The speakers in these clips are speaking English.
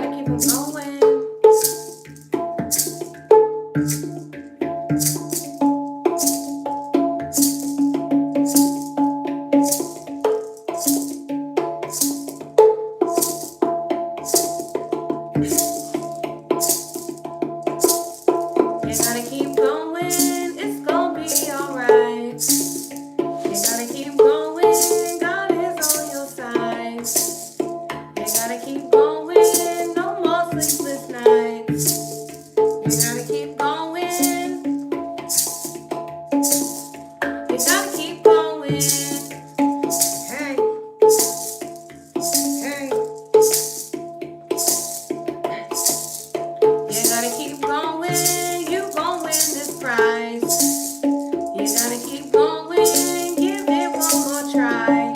gotta keep on going. You gotta keep going, it's gonna be alright. You gotta keep going, God is on your side. You gotta keep going, no more sleepless nights. You gotta keep going. You gotta keep going. Hey, hey. You gotta keep going, you gon' win this prize. You gotta keep going, give it one more try.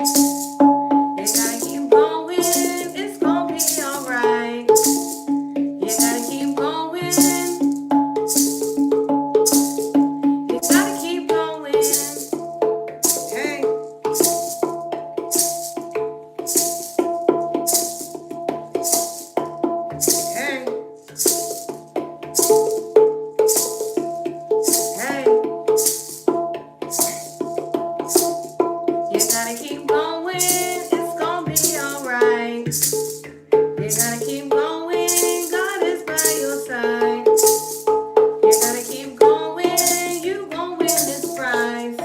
You gotta keep going, it's gonna be alright. You gotta keep going. You gotta keep going. Hey. Hey. Hey. You gotta keep going, it's gonna be alright. You gotta keep going, God is by your side. You gotta keep going, you gon' win this prize.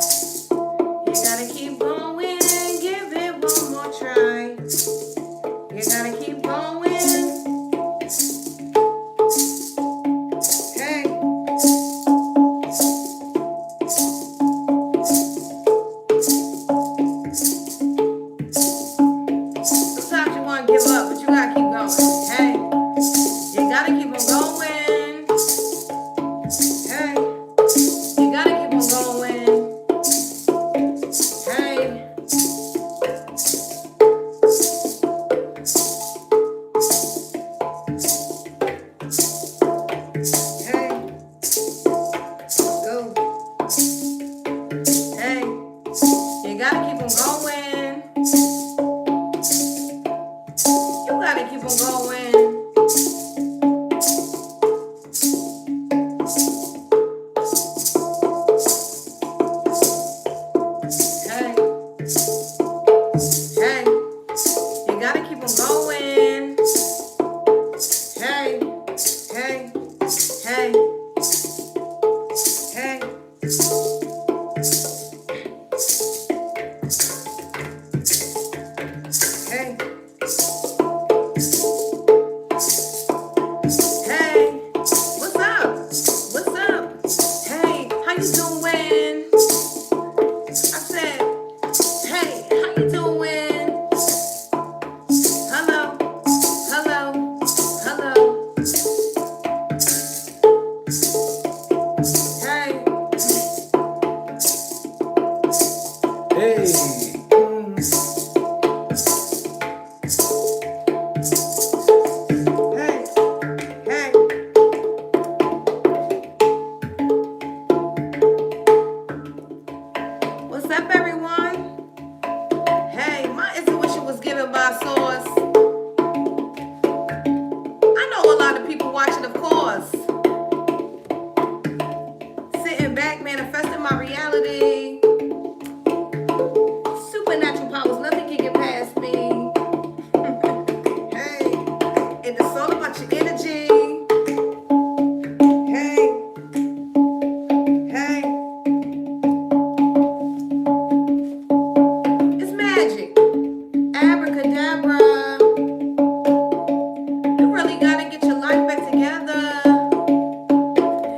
You gotta keep going, give it one more try. You gotta keep going. Hey. Sometimes you wanna give up, but you gotta keep going. Hey. You gotta keep on going. Hey. You gotta keep on going. Hey. Hey. Go. Hey. You gotta keep on going. You gotta keep on going. Hey. Hey. You gotta keep on going. Hey. Hey. Hey. Hey. Hey. Hey. What's up? What's up? Hey, how you doing? I said, hey, how you doing? Hello. Hello. Hello. Hey. Hey, Hey. Hey. What's up, everyone? Hey, my intuition was given by source. I know a lot of people watching, of course. Sitting back, manifesting my reality. Supernatural powers, nothing can get past me. Hey, and it's all about your energy. Hey, hey. It's magic. Abracadabra. You really gotta get your life back together.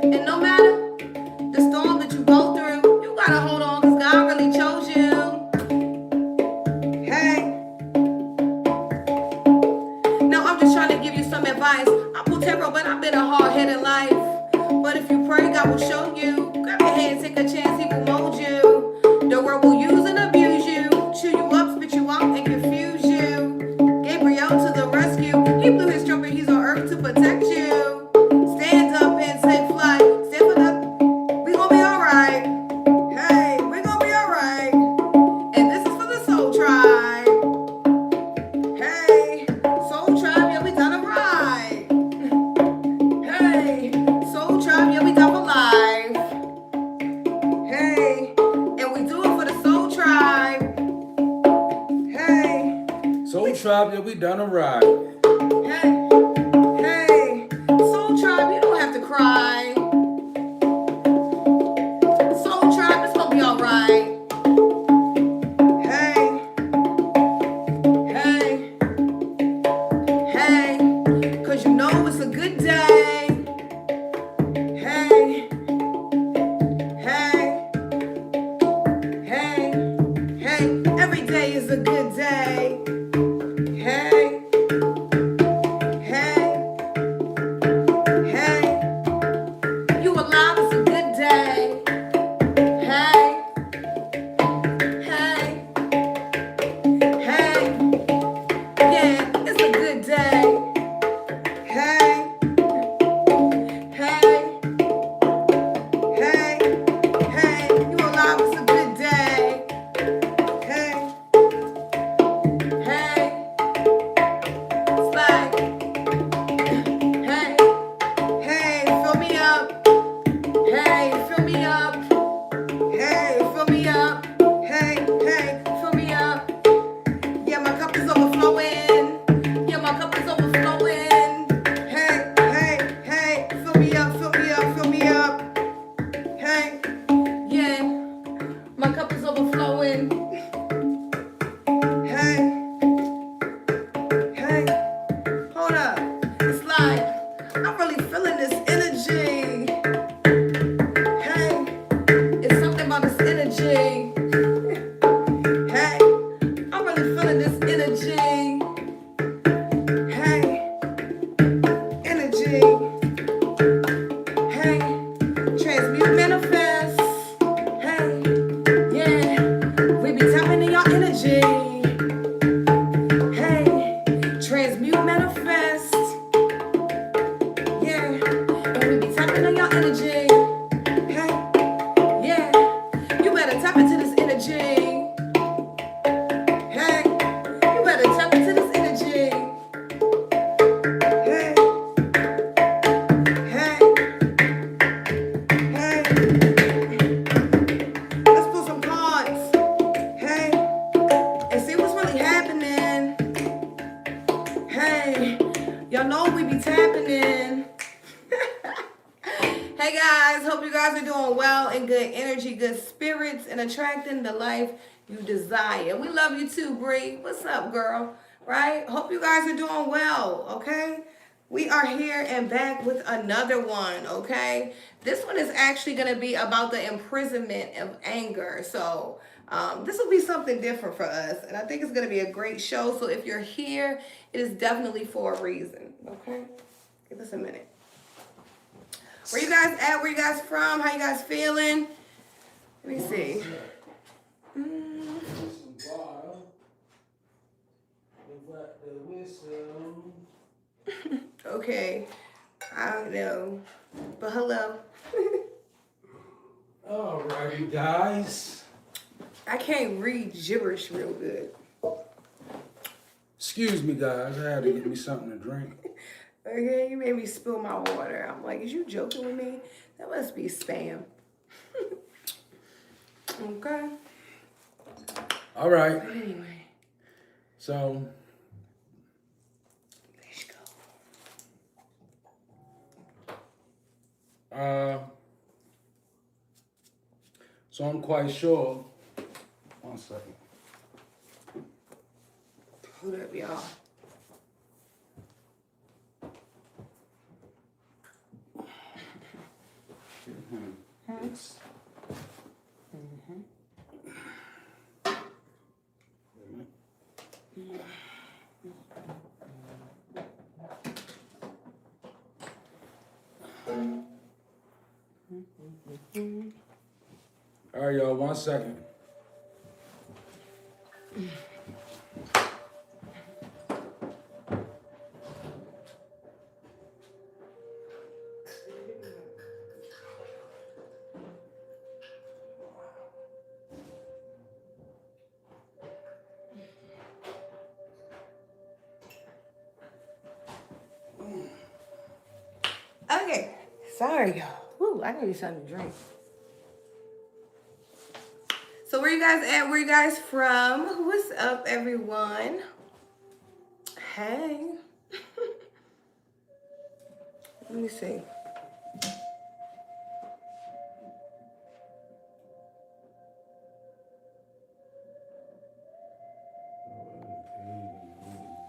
And no matter the storm that you go through, you gotta hold on because God really chose you. Hey. Now I'm just trying to give you some advice. I'm Putero, but I've been a hard-headed life. But if you pray, God will show you. Grab your hand, take a chance, He will mold you. The world will use and abuse you, chew you up, spit you out, and confuse you. Gabriel to the rescue. He blew his trumpet, he's on earth to protect you. Stand up and take flight. Stand for the. We gon' be alright. Hey, we gon' be alright. And this is for the soul tribe. Hey, soul tribe, yeah, we done a ride. Hey, cause you know it's a good day. Hey, hey, hey, hey, every day is a good day. Hey, hey, hey, you alive, it's a good day. Hey, hey, hey, yeah, it's a good day. Hey, hey, hey, hey, you alive, it's a good day. Hey, hey, it's like, hey, hey, fill me up. Hey, fill me up. Hey, fill me up. Hey, hey, fill me up. Yeah, my cup is overflowing. Yeah, my cup is overflowing. Hey, hey, hey, fill me up, fill me up, fill me up. Hey, yeah, my cup is overflowing. Hey, hey, hold up. It's like, I'm really feeling this energy. Hey, it's something about this energy. Hey, I'm really feeling this energy. Hey, energy. Hey, transmute, manifest. Hey, yeah, we be tapping in your energy. Hey, transmute, manifest. Yeah, and we be tapping in your energy. Hey, yeah, you better tap into this energy. Hey, you better tap into this energy. Hey, hey, hey. Let's pull some cards. Hey, and see what's really happening. Hey, y'all know we be tapping in. Hey guys, hope you guys are doing well and good energy, good spirits, and attracting the life you desire. We love you too, Bree. What's up, girl? Right? Hope you guys are doing well, okay? We are here and back with another one, okay? This one is actually going to be about the imprisonment of anger. So, this will be something different for us, and I think it's going to be a great show. So, if you're here, it is definitely for a reason, okay? Give us a minute. Where you guys at? Where you guys from? How you guys feeling? Let me see. Okay. I don't know. But hello. Alrighty, guys. I can't read gibberish real good. Excuse me, guys. I had to get me something to drink. Okay, you made me spill my water. I'm like, is you joking with me? That must be spam. Okay. All right. But anyway. So, Let's go. so I'm quite sure. One second. Hold up, y'all. Yes. All right, y'all. 1 second. Okay. Sorry, y'all. Woo, I need something to drink. So where you guys at? Where you guys from? What's up, everyone? Hey. Let me see.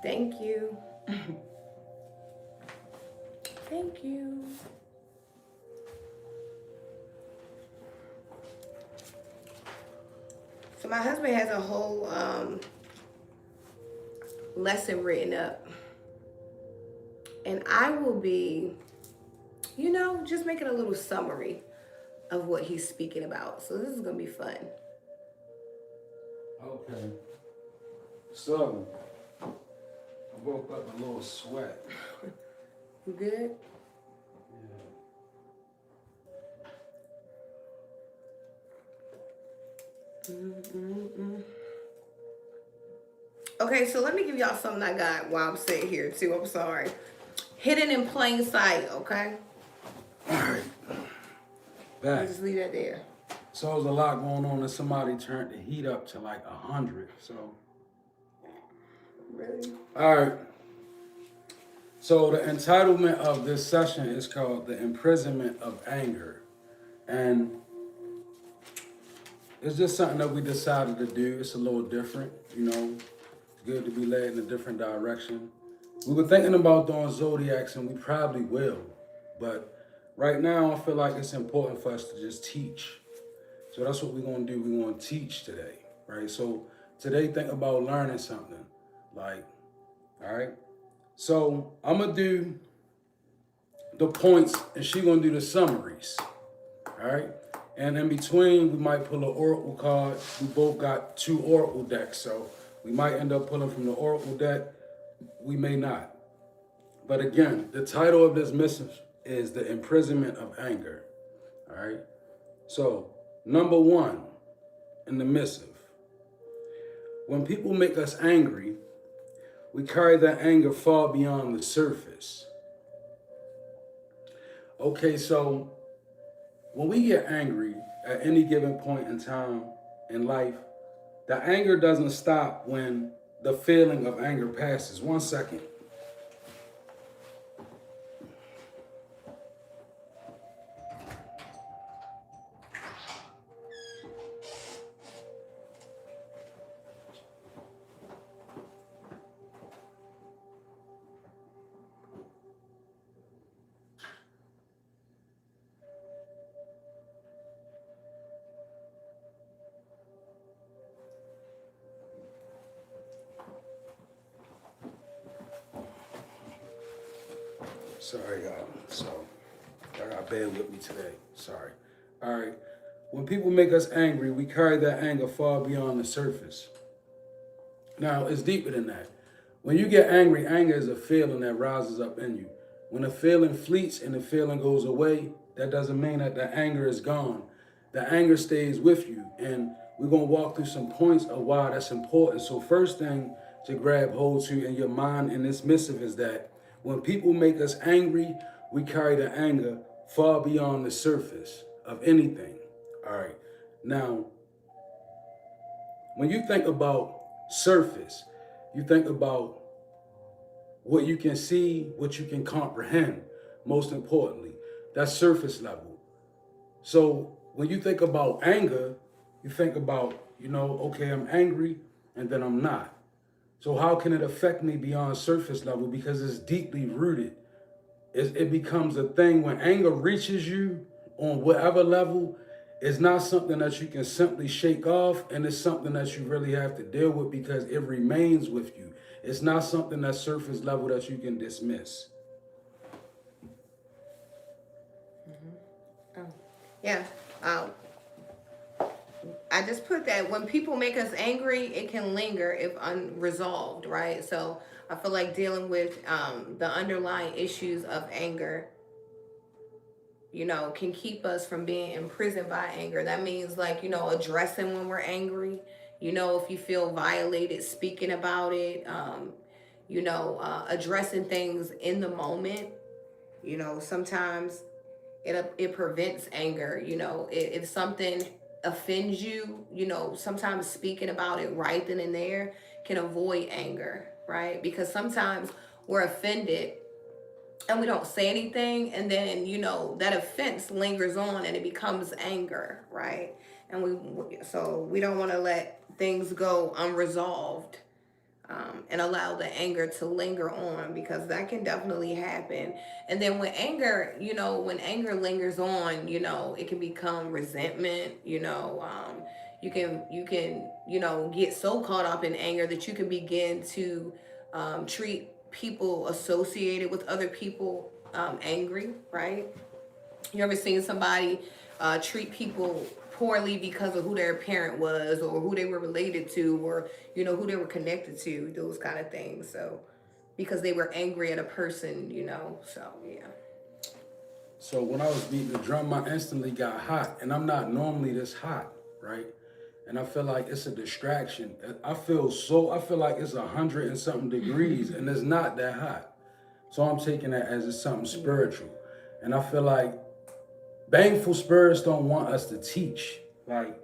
Thank you. you. So my husband has a whole lesson written up. And I will be, just making a little summary of what he's speaking about. So this is going to be fun. Okay. So, I woke up a little sweat. You good? Okay, so let me give y'all something I got while I'm sitting here too. I'm sorry. Hidden in plain sight, okay? All right. Back. Just leave that there. So there's a lot going on, and somebody turned the heat up to like 100. So. Really? All right. So the entitlement of this session is called The Imprisonment of Anger. And it's just something that we decided to do. It's a little different, It's good to be led in a different direction. We were thinking about doing zodiacs, and we probably will. But right now, I feel like it's important for us to just teach. So that's what we're going to do. We're going to teach today, right? So today, think about learning something. Like, all right? So I'm going to do the points, and she's going to do the summaries, all right? And in between, we might pull an oracle card. We both got 2 oracle decks, so we might end up pulling from the oracle deck. We may not. But again, the title of this missive is The Imprisonment of Anger, all right? So, number 1 in the missive. When people make us angry, we carry that anger far beyond the surface. Okay, so when we get angry at any given point in time in life, the anger doesn't stop when the feeling of anger passes. 1 second. Sorry, y'all. So, y'all got to bear with me today. Sorry. All right. When people make us angry, we carry that anger far beyond the surface. Now, it's deeper than that. When you get angry, anger is a feeling that rises up in you. When a feeling fleets and the feeling goes away, that doesn't mean that the anger is gone. The anger stays with you. And we're going to walk through some points of why that's important. So first thing to grab hold to in your mind in this missive is that when people make us angry, we carry the anger far beyond the surface of anything. All right. Now, when you think about surface, you think about what you can see, what you can comprehend, most importantly. That's surface level. So when you think about anger, you think about, okay, I'm angry and then I'm not. So how can it affect me beyond surface level? Because it's deeply rooted. It becomes a thing when anger reaches you on whatever level. It's not something that you can simply shake off, and it's something that you really have to deal with because it remains with you. It's not something that's surface level that you can dismiss. Mm-hmm. Oh, yeah. I just put that when people make us angry, it can linger if unresolved, right? So I feel like dealing with the underlying issues of anger, can keep us from being imprisoned by anger. That means addressing when we're angry, if you feel violated, speaking about it, addressing things in the moment. Sometimes it prevents anger. If something offends you, sometimes speaking about it right then and there can avoid anger, right? Because sometimes we're offended and we don't say anything, and then that offense lingers on and it becomes anger, right? And we don't want to let things go unresolved, and allow the anger to linger on, because that can definitely happen. And then when anger, when anger lingers on, it can become resentment. You can get so caught up in anger that you can begin to treat people associated with other people angry, right? You ever seen somebody treat people poorly because of who their parent was, or who they were related to, or who they were connected to, those kind of things. So because they were angry at a person, so yeah. So when I was beating the drum, I instantly got hot, and I'm not normally this hot, right? And I feel like it's a distraction. I feel like it's 100 and something degrees, and it's not that hot. So I'm taking that as it's something spiritual. And I feel like bangful spirits don't want us to teach. Like,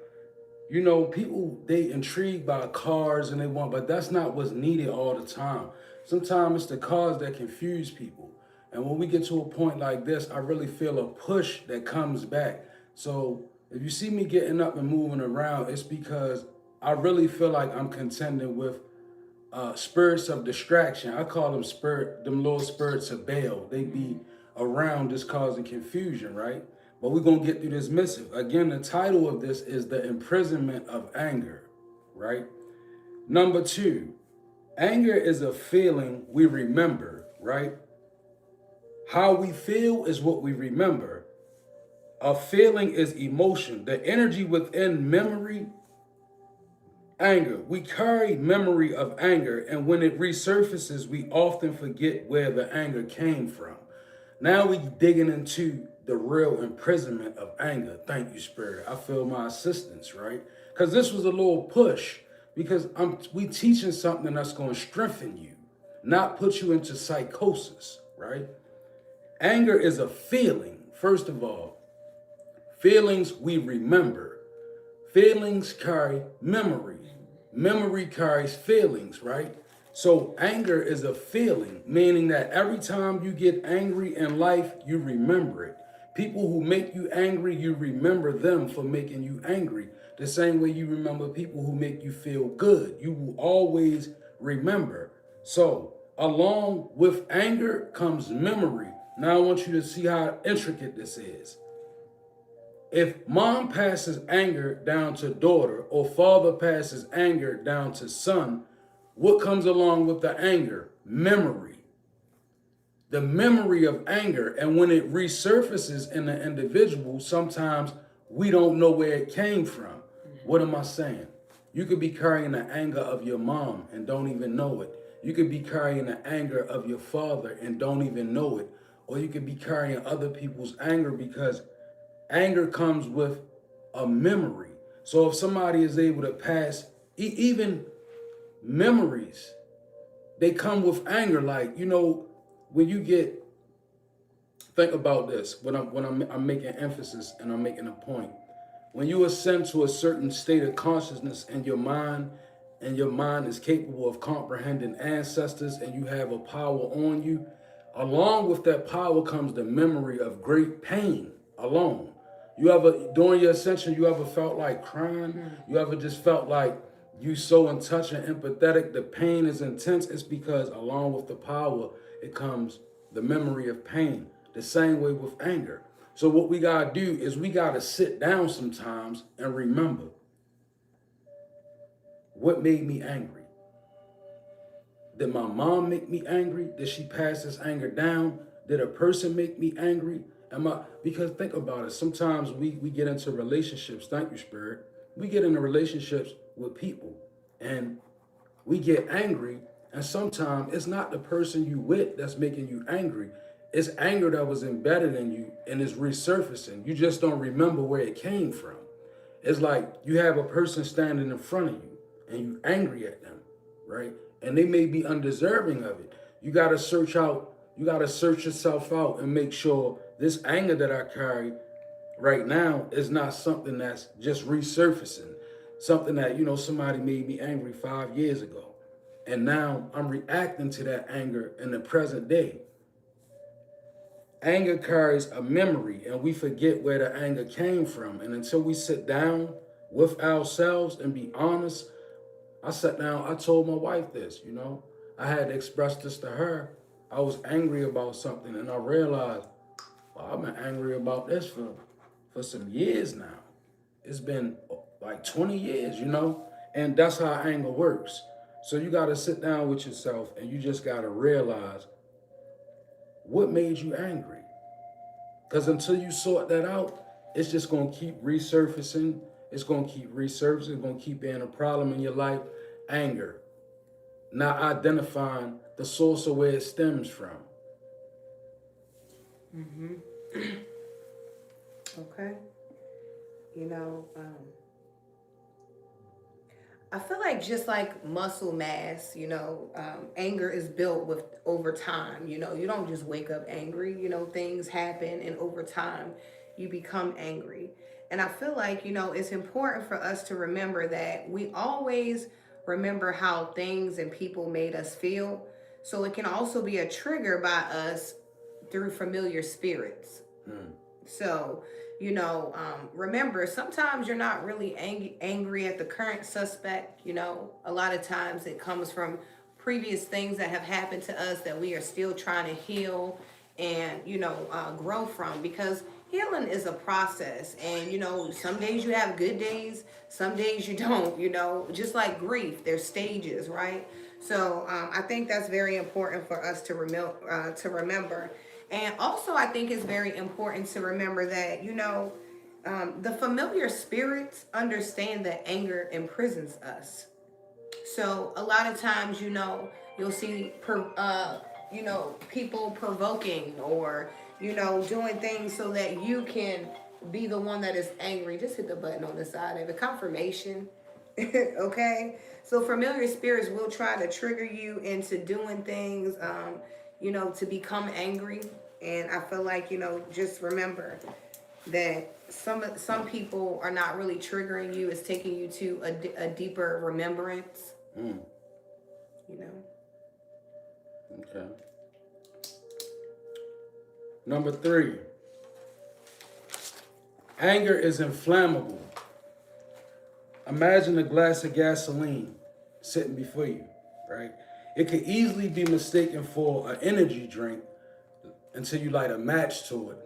people, they intrigued by cars and but that's not what's needed all the time. Sometimes it's the cars that confuse people. And when we get to a point like this, I really feel a push that comes back. So if you see me getting up and moving around, it's because I really feel like I'm contending with spirits of distraction. I call them little spirits of Baal. They be around just causing confusion, right? But we're gonna get through this missive. Again, the title of this is The Imprisonment of Anger, right? Number 2, anger is a feeling we remember, right? How we feel is what we remember. A feeling is emotion, the energy within memory. Anger. We carry memory of anger, and when it resurfaces, we often forget where the anger came from. Now we digging into the real imprisonment of anger. Thank you, Spirit. I feel my assistance, right? Because this was a little push. Because we teaching something that's going to strengthen you, not put you into psychosis, right? Anger is a feeling. First of all, feelings we remember. Feelings carry memory. Memory carries feelings, right? So anger is a feeling, meaning that every time you get angry in life, you remember it. People who make you angry, you remember them for making you angry. The same way you remember people who make you feel good. You will always remember. So along with anger comes memory. Now I want you to see how intricate this is. If mom passes anger down to daughter, or father passes anger down to son, what comes along with the anger? Memory. The memory of anger. And when it resurfaces in the individual, sometimes we don't know where it came from. What am I saying? You could be carrying the anger of your mom and don't even know it. You could be carrying the anger of your father and don't even know it. Or you could be carrying other people's anger, because anger comes with a memory. So if somebody is able to pass, even memories, they come with anger. Like, when you think about this, when I'm making emphasis and I'm making a point. When you ascend to a certain state of consciousness in your mind, and your mind is capable of comprehending ancestors, and you have a power on you, along with that power comes the memory of great pain alone. During your ascension, you ever felt like crying? You ever just felt like you so in touch and empathetic, the pain is intense? It's because along with the power, it comes the memory of pain. The same way with anger. So what we gotta do is we gotta sit down sometimes and remember, what made me angry? Did my mom make me angry? Did she pass this anger down? Did a person make me angry? Because think about it. Sometimes we get into relationships. Thank you, Spirit. We get into relationships with people and we get angry. And sometimes it's not the person you with that's making you angry. It's anger that was embedded in you and is resurfacing. You just don't remember where it came from. It's like you have a person standing in front of you and you're angry at them, right? And they may be undeserving of it. You got to search yourself out and make sure this anger that I carry right now is not something that's just resurfacing. Something that, somebody made me angry 5 years ago. And now I'm reacting to that anger in the present day. Anger carries a memory, and we forget where the anger came from. And until we sit down with ourselves and be honest, I sat down, I told my wife this, you know. I had to express this to her. I was angry about something and I realized, well, I've been angry about this for some years now. It's been like 20 years, you know? And that's how anger works. So you got to sit down with yourself and you just got to realize what made you angry. Because until you sort that out, it's just going to keep resurfacing. It's going to keep resurfacing. It's going to keep being a problem in your life. Anger. Not identifying the source of where it stems from. Okay. You know, I feel like just like muscle mass, anger is built with over time. You don't just wake up angry. Things happen, and over time, you become angry. And I feel like it's important for us to remember that we always remember how things and people made us feel. So it can also be a trigger by us through familiar spirits. So, remember, sometimes you're not really angry at the current suspect. A lot of times it comes from previous things that have happened to us that we are still trying to heal and, grow from, because healing is a process. And, some days you have good days, some days you don't, just like grief, there's stages, right? So I think that's very important for us to remember. And also, I think it's very important to remember that, the familiar spirits understand that anger imprisons us. So a lot of times, you'll see, people provoking or, doing things so that you can be the one that is angry. Just hit the button on the side of the confirmation. Okay. So familiar spirits will try to trigger you into doing things, to become angry. And I feel like, just remember that some people are not really triggering you. It's taking you to a deeper remembrance. Mm. You know. Okay. Number 3, anger is inflammable. Imagine a glass of gasoline sitting before you, right? It could easily be mistaken for an energy drink until you light a match to it.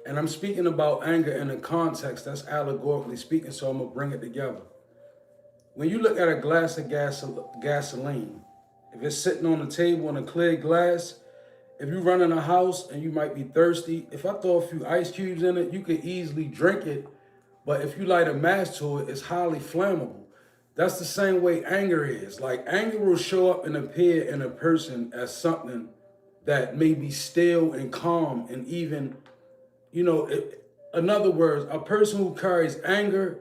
And I'm speaking about anger in a context that's allegorically speaking, so I'm going to bring it together. When you look at a glass of gasoline, if it's sitting on the table in a clear glass, if you run in a house and you might be thirsty, if I throw a few ice cubes in it, you could easily drink it. But if you light a match to it, it's highly flammable. That's the same way anger is. Like, anger will show up and appear in a person as something that may be still and calm and even, in other words, a person who carries anger,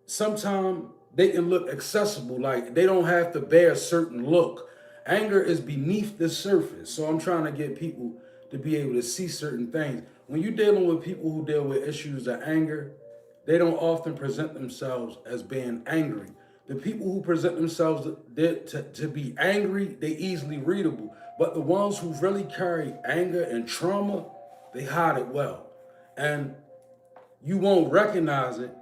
sometimes they can look accessible. Like, they don't have to bear a certain look. Anger is beneath the surface. So I'm trying to get people to be able to see certain things. When you're dealing with people who deal with issues of anger, they don't often present themselves as being angry. The people who present themselves to be angry, they easily readable. But the ones who really carry anger and trauma, they hide it well. And you won't recognize it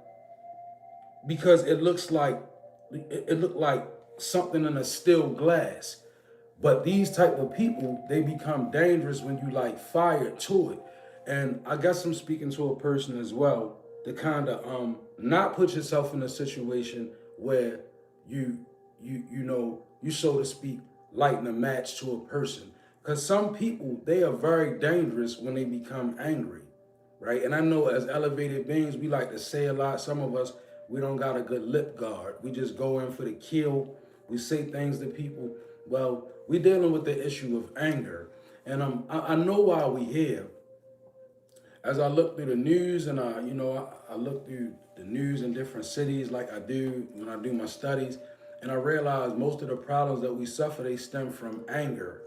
because it looked like something in a still glass. But these type of people, they become dangerous when you like fire to it. And I guess I'm speaking to a person as well to kind of not put yourself in a situation where you so to speak lighten a match to a person. Because some people, they are very dangerous when they become angry, right? And I know as elevated beings, we like to say a lot. Some of us, we don't got a good lip guard. We just go in for the kill. We say things to people. Well, we're dealing with the issue of anger. And I know why we here. As I look through the news and I look through the news in different cities like I do when I do my studies, and I realize most of the problems that we suffer, they stem from anger.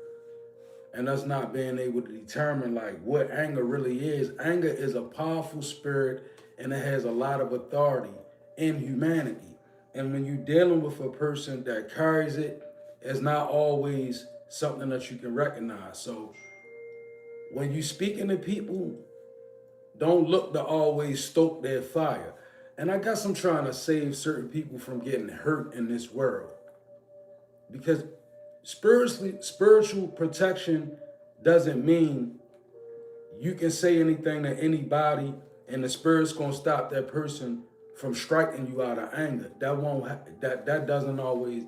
And us not being able to determine like what anger really is. Anger is a powerful spirit and it has a lot of authority in humanity. And when you're dealing with a person that carries it, it's not always something that you can recognize. So when you speaking to people, don't look to always stoke their fire. And I guess I'm trying to save certain people from getting hurt in this world. Because spiritual protection doesn't mean you can say anything to anybody and the spirit's gonna stop that person from striking you out of anger. That won't that doesn't always,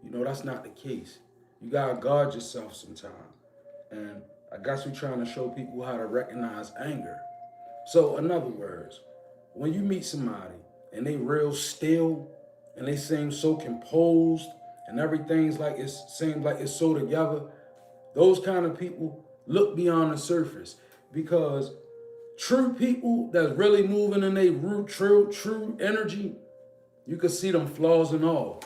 that's not the case. You gotta guard yourself sometimes. And I guess we're trying to show people how to recognize anger. So in other words, when you meet somebody and they real still and they seem so composed and everything's like it seems like it's so together, those kind of people look beyond the surface, because true people that's really moving in their true energy, you can see them flaws and all.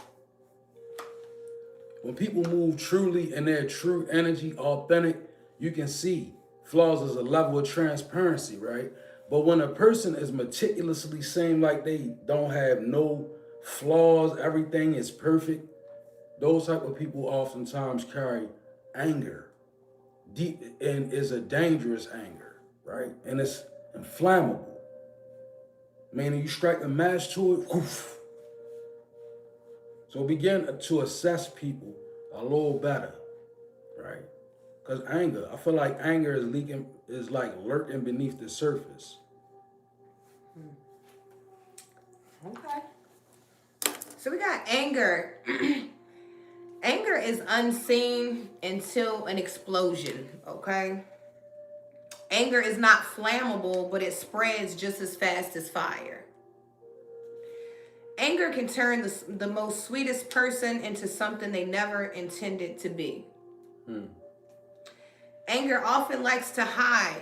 When people move truly in their true energy, authentic, you can see flaws as a level of transparency, right? But when a person is meticulously saying like they don't have no flaws, everything is perfect, those type of people oftentimes carry anger. Deep and is a dangerous anger, right? And it's inflammable. Meaning you strike a match to it, whoof. So begin to assess people a little better, right? Because anger, I feel like anger is like lurking beneath the surface. Okay. So we got anger. Anger is unseen until an explosion, okay? Anger is not flammable, but it spreads just as fast as fire. Anger can turn the most sweetest person into something they never intended to be. Anger often likes to hide.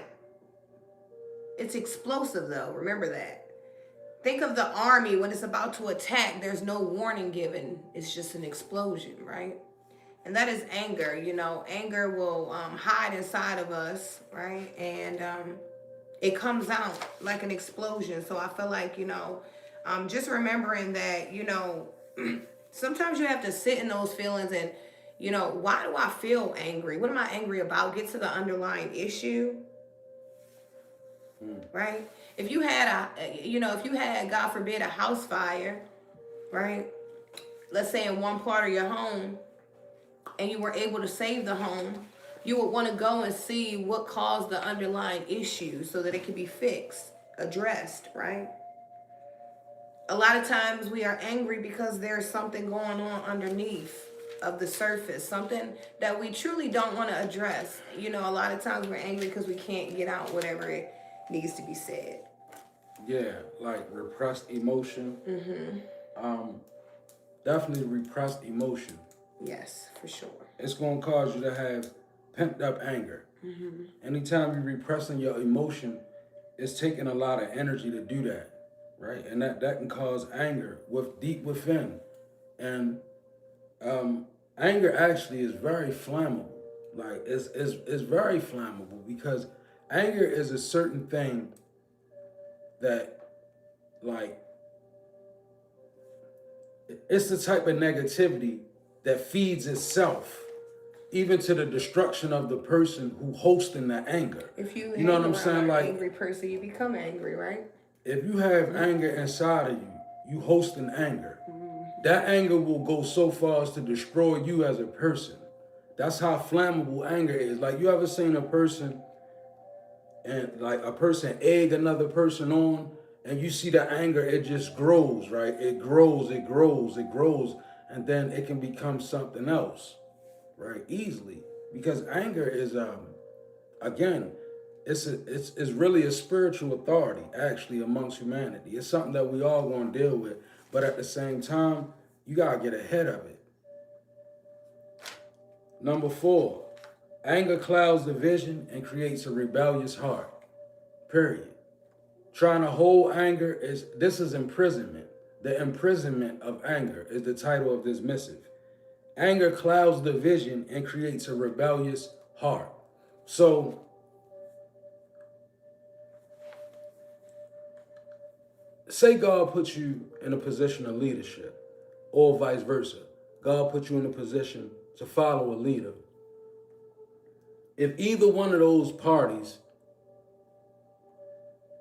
It's explosive, though. Remember that. Think of the army when it's about to attack. There's no warning given. It's just an explosion, right? And that is anger. Anger will hide inside of us, right? And it comes out like an explosion. So I feel like, just remembering that, sometimes you have to sit in those feelings and, why do I feel angry? What am I angry about? Get to the underlying issue, right? If you had God forbid, a house fire, right? Let's say in one part of your home, and you were able to save the home, you would want to go and see what caused the underlying issue so that it can be fixed, addressed, right? A lot of times we are angry because there's something going on underneath of the surface, something that we truly don't want to address. A lot of times we're angry because we can't get out whatever it needs to be said. Yeah, like repressed emotion. Definitely repressed emotion. Yes, for sure. It's going to cause you to have pent up anger. Anytime you're repressing your emotion, it's taking a lot of energy to do that, right? And that can cause anger deep within. And anger actually is very flammable. Like it's very flammable, because anger is a certain thing that, like, it's the type of negativity that feeds itself, even to the destruction of the person who hosting the anger. If you know what I'm saying? Like, angry person, you become angry, right? If you have anger inside of you, you hosting anger. That anger will go so far as to destroy you as a person. That's how flammable anger is. Like, you ever seen a person and like a person egg another person on, and you see the anger, it just grows, right? It grows, and then it can become something else, right? Easily. Because anger is, again, it's really a spiritual authority, actually, amongst humanity. It's something that we all going to deal with, but at the same time, you got to get ahead of it. Number 4, anger clouds the vision and creates a rebellious heart. Period. Trying to hold anger this is imprisonment. The imprisonment of anger is the title of this missive. Anger clouds the vision and creates a rebellious heart. So, say God puts you in a position of leadership, or vice versa. God put you in a position to follow a leader. If either one of those parties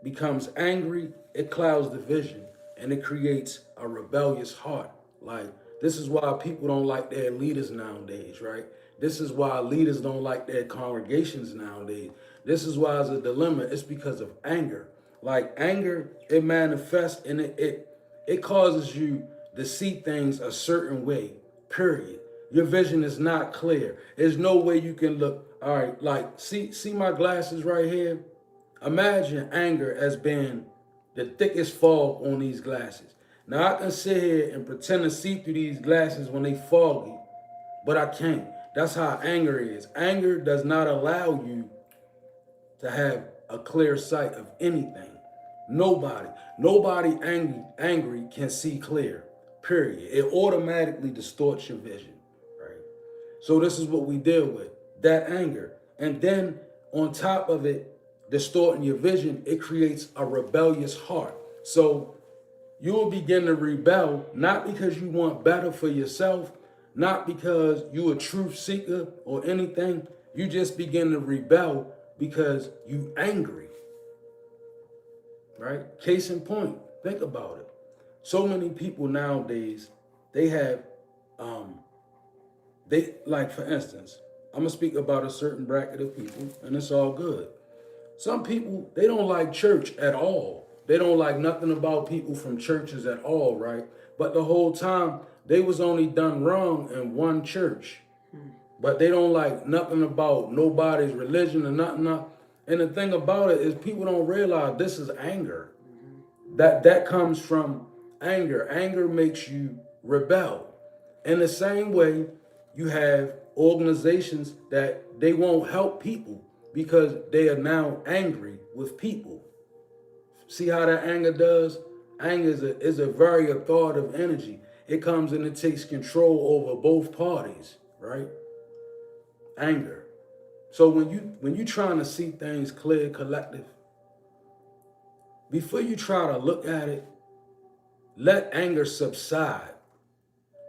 becomes angry, it clouds the vision and it creates a rebellious heart. Like, this is why people don't like their leaders nowadays, right? This is why leaders don't like their congregations nowadays. This is why it's a dilemma. It's because of anger. Like, anger, it manifests and it causes you to see things a certain way, period. Your vision is not clear. There's no way you can look. All right, like, see my glasses right here? Imagine anger as being the thickest fog on these glasses. Now I can sit here and pretend to see through these glasses when they foggy, but I can't. That's how anger is. Anger does not allow you to have a clear sight of anything. Nobody angry can see clear. Period. It automatically distorts your vision, right? So this is what we deal with, that anger. And then on top of it, distorting your vision, it creates a rebellious heart. So you will begin to rebel, not because you want better for yourself, not because you're a truth seeker or anything. You just begin to rebel because you angry, right? Case in point, think about it. So many people nowadays, they have, like, for instance, I'm gonna speak about a certain bracket of people, and it's all good. Some people, they don't like church at all. They don't like nothing about people from churches at all, right? But the whole time, they was only done wrong in one church. But they don't like nothing about nobody's religion or nothing. And the thing about it is people don't realize this is anger. That comes from anger. Anger makes you rebel. In the same way, you have organizations that they won't help people because they are now angry with people. See how that anger does? Anger is a very authoritative energy. It comes and it takes control over both parties, right? Anger. So when you trying to see things clear, collective, before you try to look at it, let anger subside.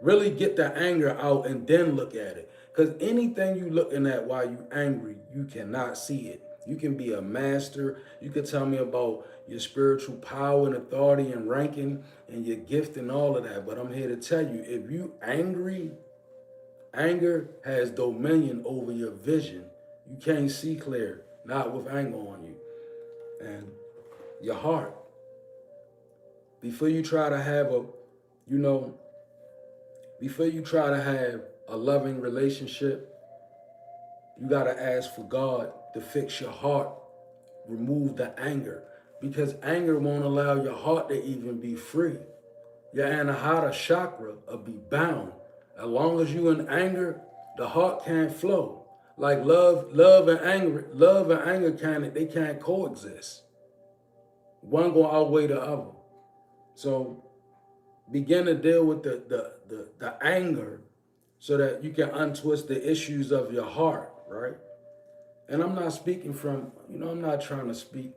Really get the anger out and then look at it. Because anything you looking at while you angry, you cannot see it. You can be a master. You can tell me about your spiritual power and authority and ranking and your gift and all of that. But I'm here to tell you, if you angry, anger has dominion over your vision. You can't see clear, not with anger on you. And your heart. Before you try to have before you try to have a loving relationship, you got to ask for God to fix your heart, remove the anger, because anger won't allow your heart to even be free. Your anahata chakra will be bound. As long as you in anger, the heart can't flow. Like love and anger they can't coexist. One gonna outweigh the other. So begin to deal with the anger so that you can untwist the issues of your heart, right? And I'm not speaking from, I'm not trying to speak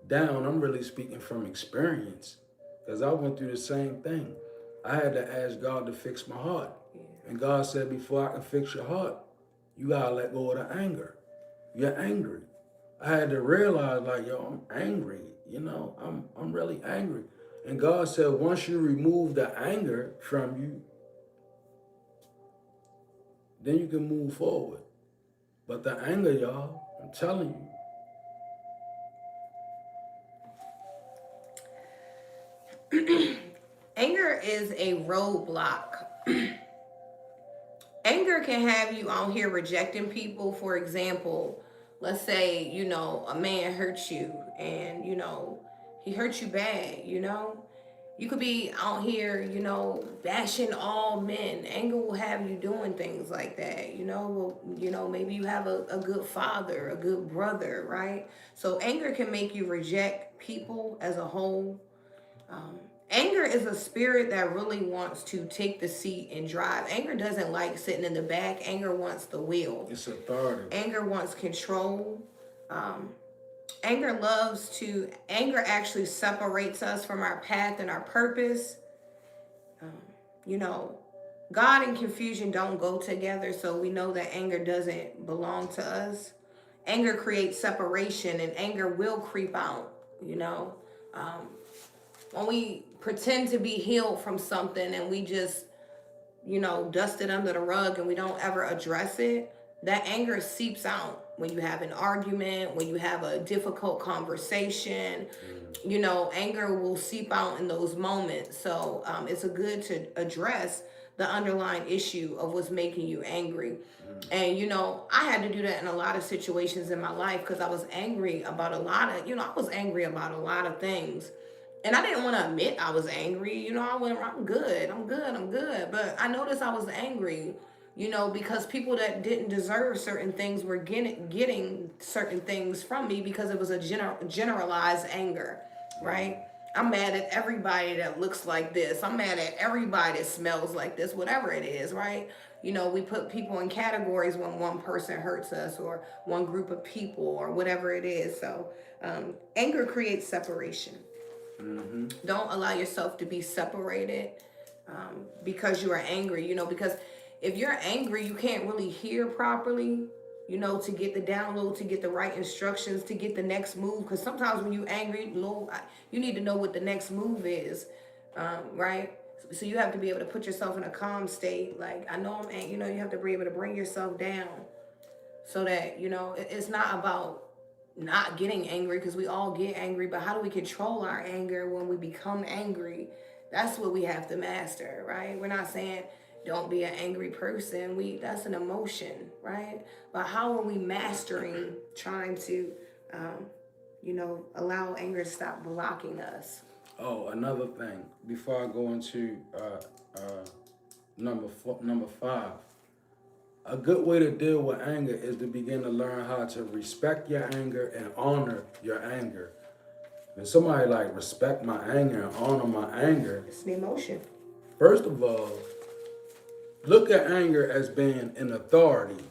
down. I'm really speaking from experience because I went through the same thing. I had to ask God to fix my heart. And God said, before I can fix your heart, you gotta let go of the anger. You're angry. I had to realize, like, yo, I'm angry. I'm really angry. And God said, once you remove the anger from you, then you can move forward. But the anger, y'all, I'm telling you. Anger is a roadblock. Anger can have you out here rejecting people. For example, let's say, a man hurts you and, he hurt you bad, You could be out here, bashing all men. Anger will have you doing things like that, maybe you have a good father, a good brother, right? So anger can make you reject people as a whole. Anger is a spirit that really wants to take the seat and drive. Anger doesn't like sitting in the back. Anger wants the wheel. It's authority. Anger wants control. Anger actually separates us from our path and our purpose. God and confusion don't go together, so we know that anger doesn't belong to us. Anger creates separation, and anger will creep out, when we pretend to be healed from something and we just, dust it under the rug and we don't ever address it, that anger seeps out when you have an argument, when you have a difficult conversation. Anger will seep out in those moments. So it's a good to address the underlying issue of what's making you angry. And I had to do that in a lot of situations in my life because I was angry about I was angry about a lot of things. And I didn't want to admit I was angry. I went, I'm good, I'm good, I'm good. But I noticed I was angry, because people that didn't deserve certain things were getting certain things from me because it was a generalized anger, right? I'm mad at everybody that looks like this. I'm mad at everybody that smells like this, whatever it is, right? We put people in categories when one person hurts us or one group of people or whatever it is. So anger creates separation. Don't allow yourself to be separated because you are angry, because if you're angry, you can't really hear properly, to get the download, to get the right instructions, to get the next move. Because sometimes when you're angry, Lord, you need to know what the next move is, right? So you have to be able to put yourself in a calm state. Like, I know I'm angry, you have to be able to bring yourself down so that, it's not about not getting angry, because we all get angry, but how do we control our anger when we become angry? That's what we have to master, right? We're not saying don't be an angry person. That's an emotion, right? But how are we mastering trying to allow anger to stop blocking us? Oh, another thing before I go into number 5. A good way to deal with anger is to begin to learn how to respect your anger and honor your anger. When somebody like respect my anger and honor my anger, It's an emotion. first of all, look at anger as being an authority,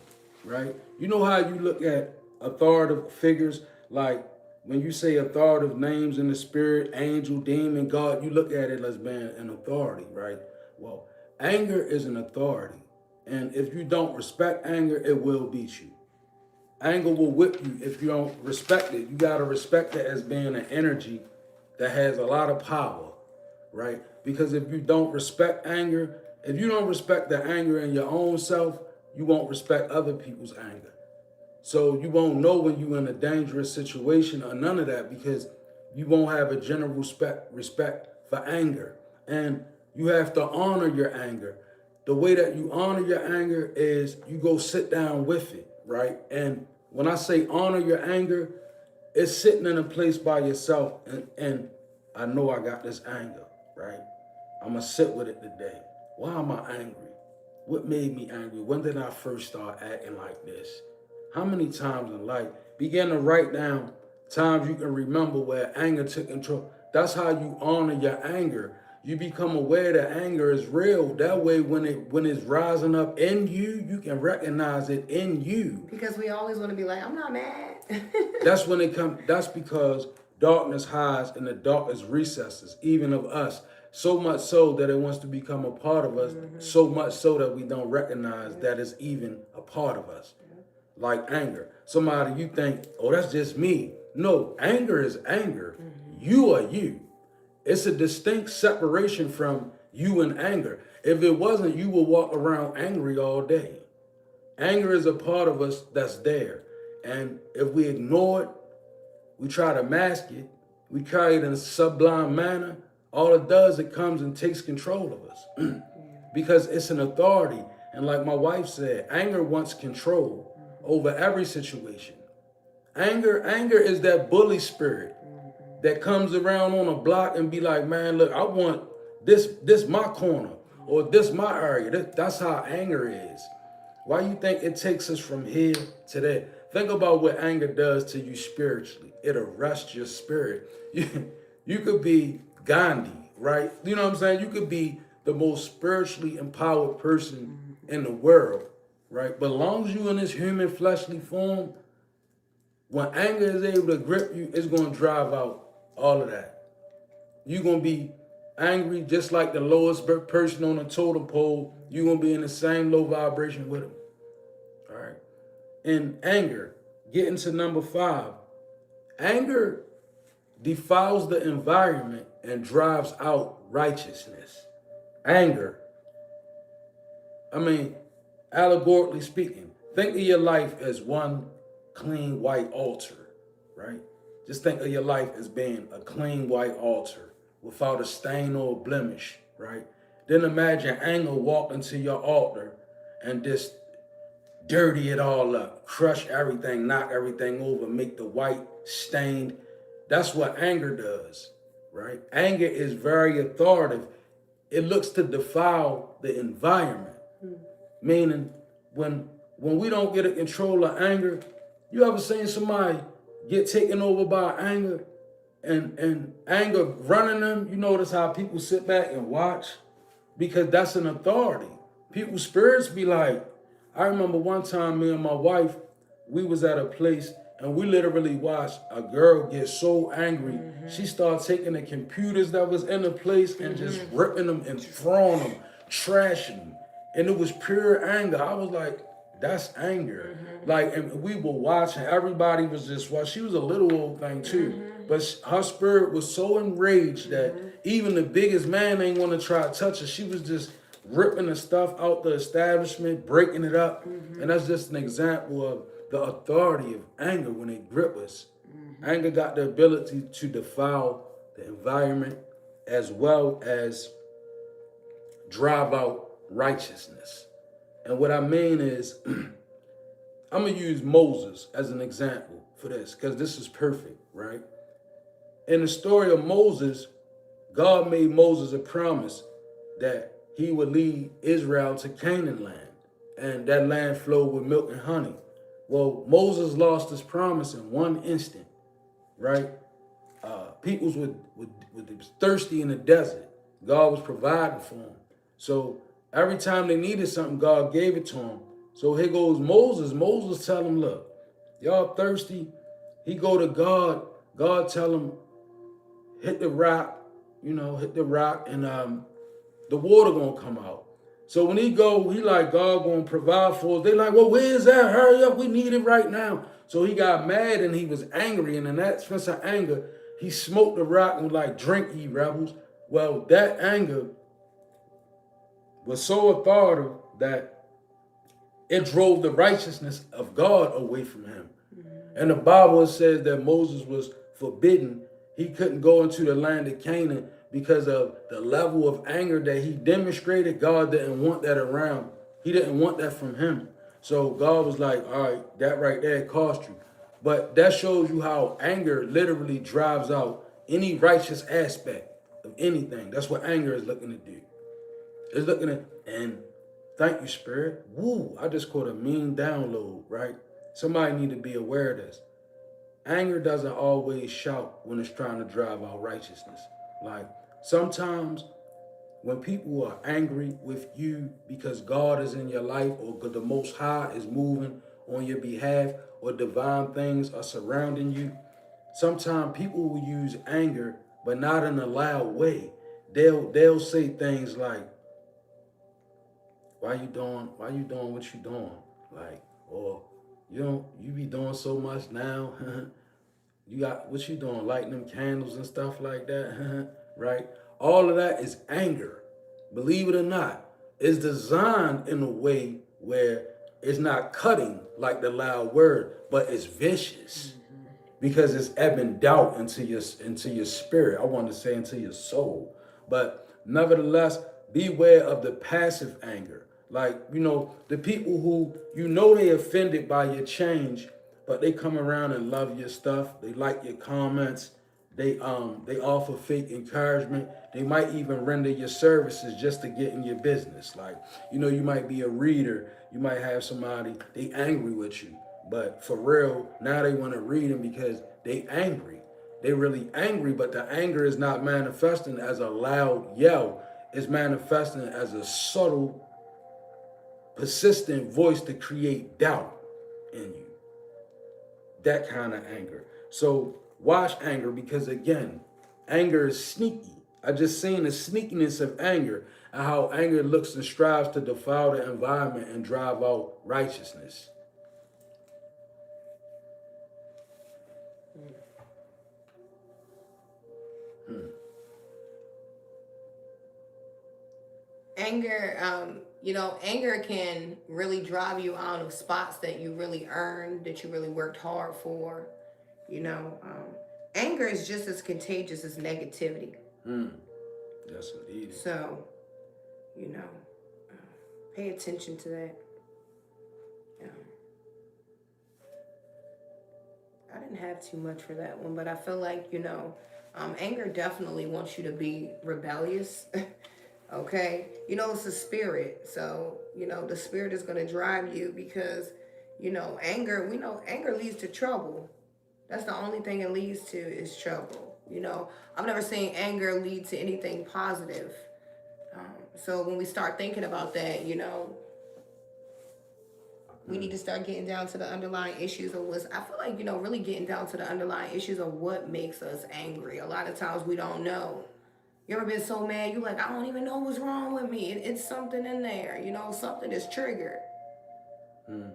right? You know how you look at authoritative figures, like when you say authoritative names in the spirit, angel, demon, God, you look at it as being an authority, right? Well, anger is an authority. And if you don't respect anger, it will beat you. Anger will whip you if you don't respect it. You got to respect it as being an energy that has a lot of power, right? Because if you don't respect anger, if you don't respect the anger in your own self, you won't respect other people's anger. So you won't know when you're in a dangerous situation or none of that, because you won't have a general respect for anger. And you have to honor your anger. The way that you honor your anger is you go sit down with it, right? And when I say honor your anger, it's sitting in a place by yourself and I know I got this anger, right? I'm going to sit with it today. Why am I angry? What made me angry? When did I first start acting like this? How many times in life? Begin to write down times you can remember where anger took control. That's how you honor your anger. You become aware that anger is real. That way, when it's rising up in you, you can recognize it in you. Because we always want to be like, I'm not mad. That's when it comes. That's because darkness hides in the darkest recesses, even of us. So much so that it wants to become a part of us. So much so that we don't recognize that it's even a part of us. Like anger. Somebody you think, oh, that's just me. No, anger is anger. You are you. It's a distinct separation from you and anger. If it wasn't, you would walk around angry all day. Anger is a part of us that's there. And if we ignore it, we try to mask it, we carry it in a sublime manner, all it does, it comes and takes control of us. Because it's an authority. And like my wife said, anger wants control over every situation. Anger is that bully spirit that comes around on a block and be like, man, look, I want this my corner, or this my area. That's how anger is. Why you think it takes us from here to there? Think about what anger does to you spiritually. It arrests your spirit. You could be Gandhi, right? You know what I'm saying? You could be the most spiritually empowered person in the world, right? But as long as you're in this human fleshly form, when anger is able to grip you, it's going to drive out all of that. You're going to be angry just like the lowest person on the totem pole. You're going to be in the same low vibration with them. All right. And anger, getting to number 5. Anger, defiles the environment and drives out righteousness. Anger, I mean, allegorically speaking, think of your life as one clean white altar, right? Just think of your life as being a clean white altar without a stain or a blemish, right? Then imagine anger walk into your altar and just dirty it all up, crush everything, knock everything over, make the white stained. That's what anger does, right? Anger is very authoritative. It looks to defile the environment. Meaning, when we don't get a control of anger, you ever seen somebody get taken over by anger and anger running them? You notice how people sit back and watch because that's an authority. People's spirits be like, I remember one time me and my wife, we was at a place and we literally watched a girl get so angry. She started taking the computers that was in the place and just ripping them and throwing them, trashing them. And it was pure anger. I was like, that's anger. Like, and we were watching, everybody was just watching. She was a little old thing too. But her spirit was so enraged that even the biggest man ain't want to try to touch her. She was just ripping the stuff out the establishment, breaking it up. And that's just an example of the authority of anger when it grip us. Anger got the ability to defile the environment as well as drive out righteousness. And what I mean is, I'm going to use Moses as an example for this because this is perfect, right? In the story of Moses, God made Moses a promise that he would lead Israel to Canaan land, and that land flowed with milk and honey. Well, Moses lost his promise in one instant, right? Peoples was thirsty in the desert. God was providing for them. So every time they needed something, God gave it to them. So here goes Moses. Moses tell him, look, y'all thirsty. He go to God. God tell him, hit the rock, hit the rock, and the water gonna come out. So when he go, he like, God gonna provide for us. They like, well, where is that? Hurry up, we need it right now. So he got mad and he was angry, and in that sense of anger, he smoked the rock and was like, drink ye rebels. Well, that anger was so authoritative that it drove the righteousness of God away from him. And the Bible says that Moses was forbidden. He couldn't go into the land of Canaan because of the level of anger that he demonstrated. God didn't want that around. He didn't want that from him. So God was like, all right, that right there cost you. But that shows you how anger literally drives out any righteous aspect of anything. That's what anger is looking to do. It's looking at, and thank you, Spirit. Woo, I just caught a mean download, right? Somebody need to be aware of this. Anger doesn't always shout when it's trying to drive out righteousness. Like sometimes when people are angry with you because God is in your life or because the Most High is moving on your behalf or divine things are surrounding you, sometimes people will use anger, but not in a loud way. They'll say things like, why you doing what you doing? Like, or you be doing so much now. You got what you doing, lighting them candles and stuff like that, right? All of that is anger. Believe it or not, it's designed in a way where it's not cutting like the loud word, but it's vicious because it's ebbing doubt into your spirit. I want to say into your soul. But nevertheless, beware of the passive anger. Like, the people who, they offended by your change, but they come around and love your stuff. They like your comments. They offer fake encouragement. They might even render your services just to get in your business. Like, you might be a reader. You might have somebody, they angry with you. But for real, now they want to read them because they angry. They really angry, but the anger is not manifesting as a loud yell. It's manifesting as a subtle, persistent voice to create doubt in you. That kind of anger. So watch anger because, again, anger is sneaky. I just seen the sneakiness of anger and how anger looks and strives to defile the environment and drive out righteousness. Anger, anger can really drive you out of spots that you really earned, that you really worked hard for. You know, anger is just as contagious as negativity. Mm. Yes, indeed. So, you know, pay attention to that. Um, I didn't have too much for that one, but I feel like, anger definitely wants you to be rebellious. Okay? It's a spirit. So, the spirit is going to drive you because, anger, we know anger leads to trouble. That's the only thing it leads to is trouble. I've never seen anger lead to anything positive. So when we start thinking about that, we need to start getting down to the underlying issues of what's, I feel like, really getting down to the underlying issues of what makes us angry. A lot of times we don't know. You ever been so mad, you like, I don't even know what's wrong with me. It's something in there, something is triggered. Mm.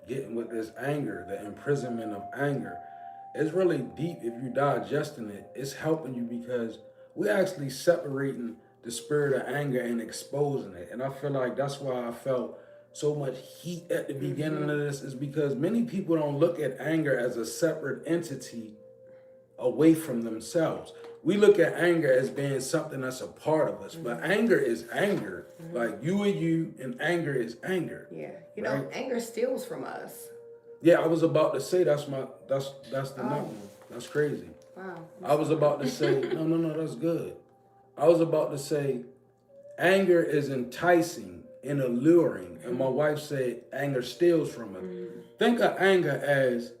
Getting with this anger, the imprisonment of anger, it's really deep if you're digesting it. It's helping you because we're actually separating the spirit of anger and exposing it. And I feel like that's why I felt so much heat at the beginning of this, is because many people don't look at anger as a separate entity away from themselves. We look at anger as being something that's a part of us, but anger is anger. Like you are you, and anger is anger. Yeah, right? Anger steals from us. Yeah, I was about to say that's the next one. That's crazy. Wow. I was about to say no, that's good. I was about to say anger is enticing and alluring, and my wife said anger steals from us. Think of anger as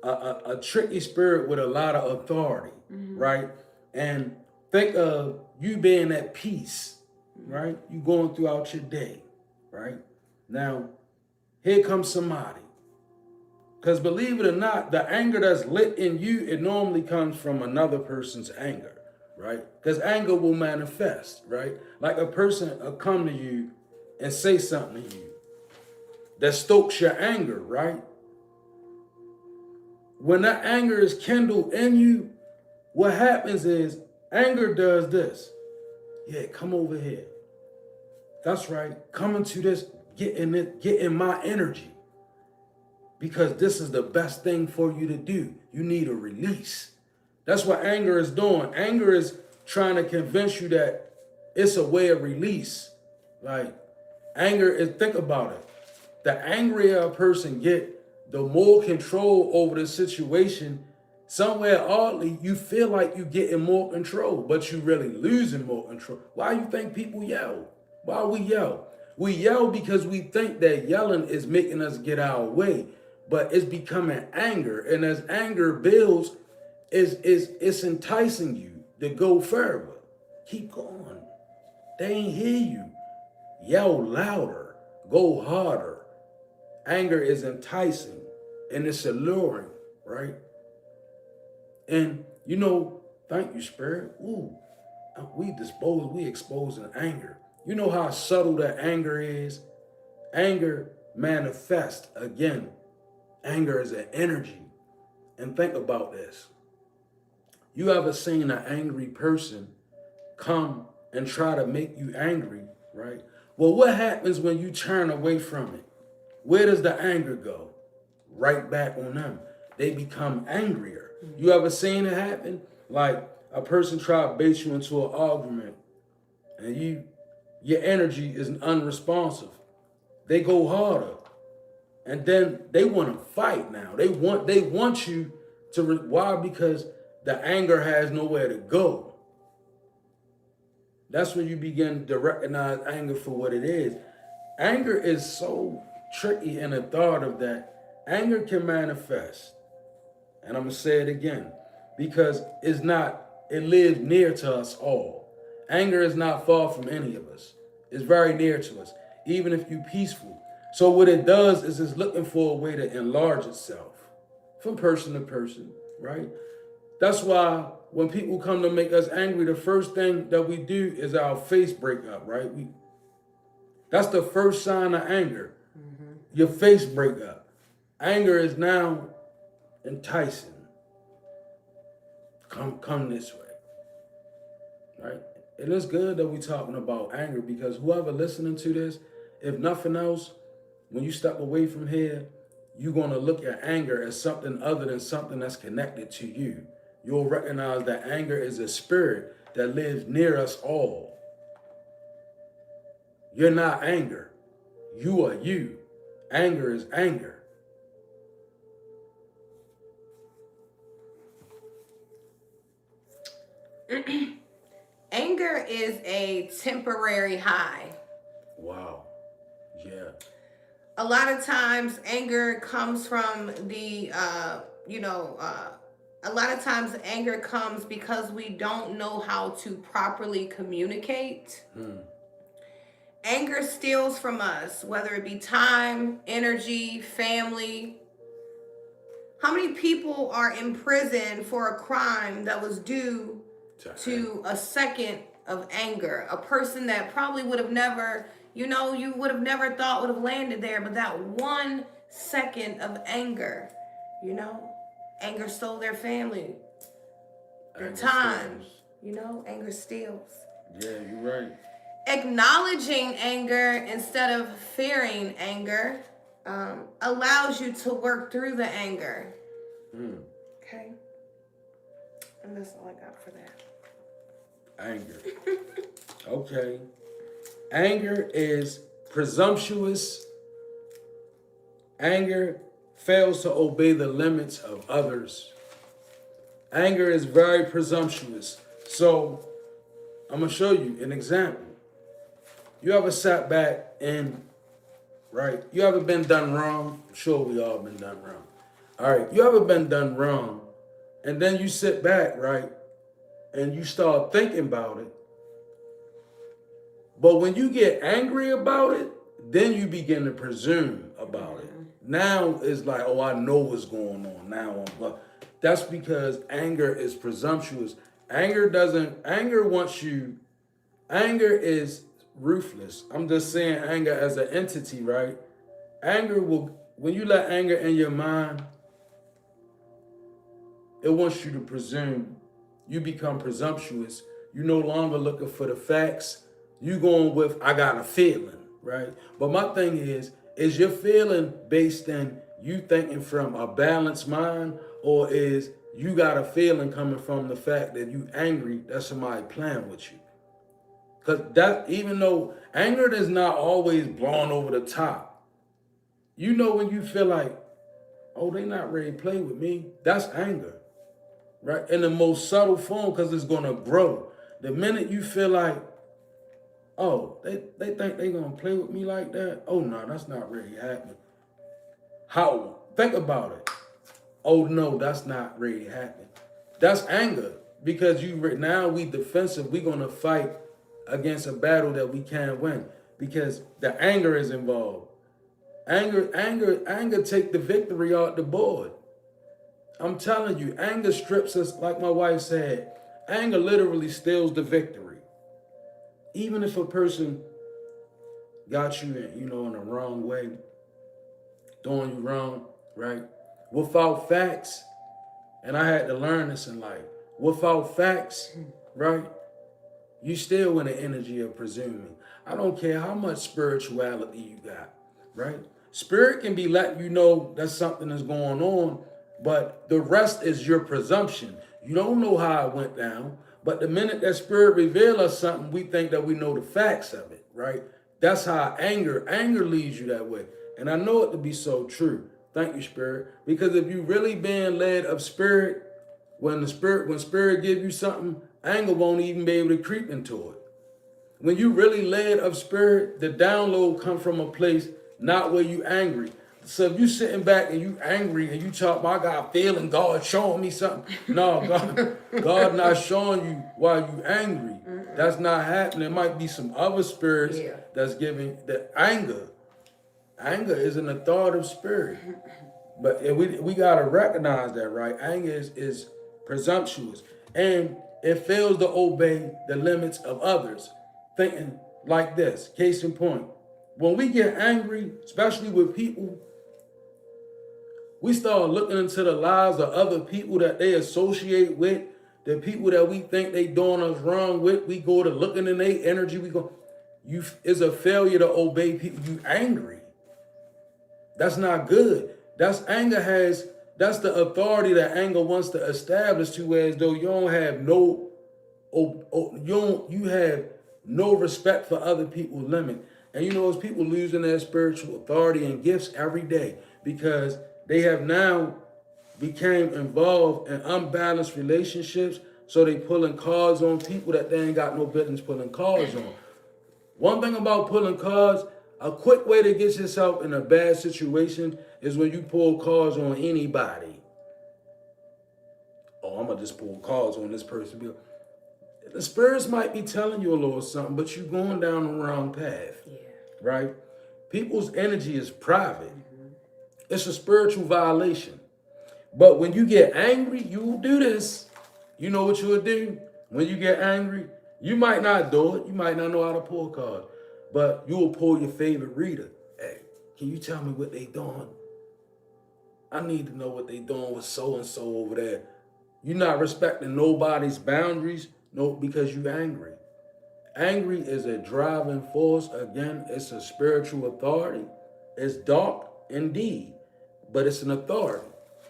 a tricky spirit with a lot of authority, right? And think of you being at peace, right? You going throughout your day, right? Now, here comes somebody. Because believe it or not, the anger that's lit in you, it normally comes from another person's anger, right? Because anger will manifest, right? Like a person will come to you and say something to you that stokes your anger, right? When that anger is kindled in you, what happens is anger does this. Yeah, come over here. That's right. Come into this, get in my energy. Because this is the best thing for you to do. You need a release. That's what anger is doing. Anger is trying to convince you that it's a way of release. Like, anger is, think about it. The angrier a person get, the more control over the situation. Somewhere oddly, you feel like you're getting more control, but you're really losing more control. Why you think people yell? Why we yell? We yell because we think that yelling is making us get our way, but it's becoming anger. And as anger builds, it's enticing you to go further. Keep going. They ain't hear you. Yell louder. Go harder. Anger is enticing and it's alluring, right? And thank you, Spirit. Ooh, we exposing anger. You know how subtle that anger is? Anger manifests again. Anger is an energy. And think about this. You ever seen an angry person come and try to make you angry, right? Well, what happens when you turn away from it? Where does the anger go? Right back on them. They become angrier. You ever seen it happen? Like a person try to bait you into an argument and your energy is unresponsive. They go harder. And then they want to fight now. They want you to, why? Because the anger has nowhere to go. That's when you begin to recognize anger for what it is. Anger is so tricky and authoritative that anger can manifest. And I'm going to say it again, because it lives near to us all. Anger is not far from any of us. It's very near to us, even if you're peaceful. So what it does is it's looking for a way to enlarge itself from person to person, right? That's why when people come to make us angry, the first thing that we do is our face break up, right? That's the first sign of anger. Your face break up. Anger is now enticing. come this way. Right? And it's good that we're talking about anger, because whoever listening to this, if nothing else, when you step away from here, you're going to look at anger as something other than something that's connected to you. You'll recognize that anger is a spirit that lives near us all. You're not anger. You are you. Anger is anger. Anger is a temporary high. Wow. Yeah. A lot of times anger comes from a lot of times anger comes because we don't know how to properly communicate. Anger steals from us, whether it be time, energy, family. How many people are in prison for a crime that was due to a second of anger? A person that probably would have never, you would have never thought would have landed there, but that 1 second of anger, anger stole their family, their time, anger steals. Yeah, you're right. Acknowledging anger instead of fearing anger allows you to work through the anger. Okay? And that's all I got for that. Anger. Okay. Anger is presumptuous. Anger fails to obey the limits of others. Anger is very presumptuous. So, I'm going to show you an example. You ever sat back and, right, you ever been done wrong? I'm sure we all been done wrong. All right, you ever been done wrong, and then you sit back, right, and you start thinking about it. But when you get angry about it, then you begin to presume about it. Now it's like, oh, I know what's going on. Now that's because anger is presumptuous. Anger is ruthless. I'm just saying anger as an entity, right? When you let anger in your mind, it wants you to presume. You become presumptuous. You're no longer looking for the facts. You going with, I got a feeling, right? But my thing is your feeling based in you thinking from a balanced mind, or is you got a feeling coming from the fact that you angry that somebody playing with you? Because that, even though anger is not always blown over the top, when you feel like, oh, they not ready to play with me, that's anger, right? In the most subtle form, because it's going to grow. The minute you feel like, oh, they think they going to play with me like that? Oh, no, that's not really happening. How? Think about it. Oh, no, that's not really happening. That's anger, because now we defensive. We're going to fight against a battle that we can't win because the anger is involved. Anger take the victory off the board. I'm telling you, anger strips us, like my wife said, anger literally steals the victory. Even if a person got you in the wrong way, doing you wrong, right? Without facts, and I had to learn this in life, without facts, right? You still in the energy of presuming. I don't care how much spirituality you got, right? Spirit can be letting you know that something is going on, but the rest is your presumption. You don't know how it went down, but the minute that spirit reveals us something, we think that we know the facts of it, right? That's how anger leads you that way. And I know it to be so true. Thank you, Spirit. Because if you really being led of Spirit, when Spirit give you something, anger won't even be able to creep into it. When you really led of Spirit, the download come from a place not where you angry. So if you sitting back and you angry and you talk about, I got a feeling God showing me something. No, God not showing you why you angry. That's not happening. There might be some other spirits that's giving the anger. Anger is an authoritative spirit. But we got to recognize that, right? Anger is presumptuous. And it fails to obey the limits of others. Thinking like this, case in point. When we get angry, especially with people, we start looking into the lives of other people that they associate with The people that we think they doing us wrong with, we go to looking in their energy. We go, you is a failure to obey people. You angry. That's not good. That's the authority that anger wants to establish to where as though you don't have you have no respect for other people's limit. And you know, as people losing their spiritual authority and gifts every day because they have now became involved in unbalanced relationships, so they pulling cards on people that they ain't got no business pulling cards on. One thing about pulling cards, a quick way to get yourself in a bad situation is when you pull cards on anybody. Oh, I'm gonna just pull cards on this person. The spirits might be telling you a little something, but you're going down the wrong path. Yeah. Right? People's energy is private. It's a spiritual violation. But when you get angry, you will do this. You know what you will do? When you get angry, you might not do it. You might not know how to pull cards. But you will pull your favorite reader. Hey, can you tell me what they doing? I need to know what they doing with so-and-so over there. You're not respecting nobody's boundaries, no, because you're angry. Angry is a driving force. Again, it's a spiritual authority. It's dark indeed, but it's an authority.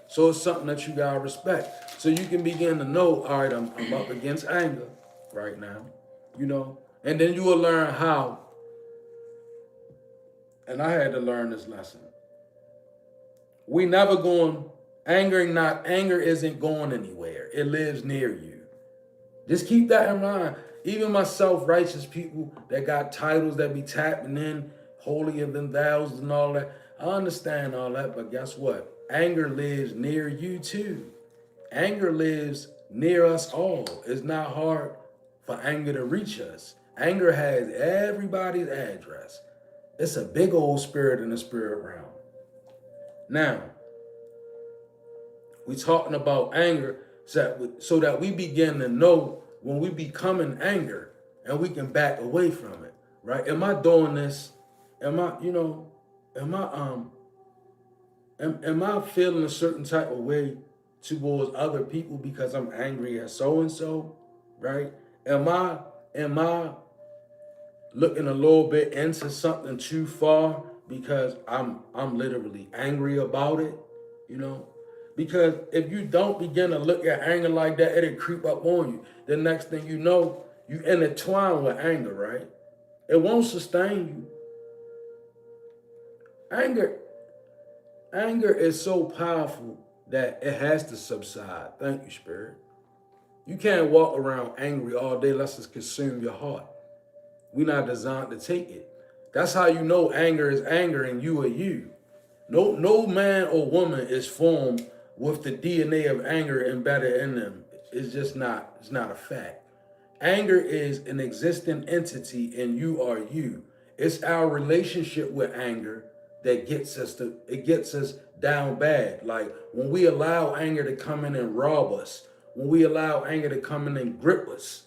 So it's something that you gotta respect. So you can begin to know, all right, I'm up against anger right now, you know, and then you will learn how. And I had to learn this lesson. We never going, anger isn't going anywhere. It lives near you. Just keep that in mind. Even my self-righteous people that got titles that be tapping in, holier than thous and all that, I understand all that, but guess what? Anger lives near you too. Anger lives near us all. It's not hard for anger to reach us. Anger has everybody's address. It's a big old spirit in the spirit realm. Now, we're talking about anger so that we begin to know when we become in anger and we can back away from it, right? Am I doing this? Am I feeling a certain type of way towards other people because I'm angry at so-and-so, right? Am I looking a little bit into something too far because I'm literally angry about it, you know? Because if you don't begin to look at anger like that, it'll creep up on you. The next thing you know, you intertwine with anger, right? It won't sustain you. Anger is so powerful that it has to subside. Thank you, Spirit. You can't walk around angry all day unless it's consume your heart. We're not designed to take it. That's how you know anger is anger and you are you. No man or woman is formed with the DNA of anger embedded in them. It's not a fact. Anger is an existing entity and you are you. It's our relationship with anger that gets us down bad. Like when we allow anger to come in and rob us, when we allow anger to come in and grip us,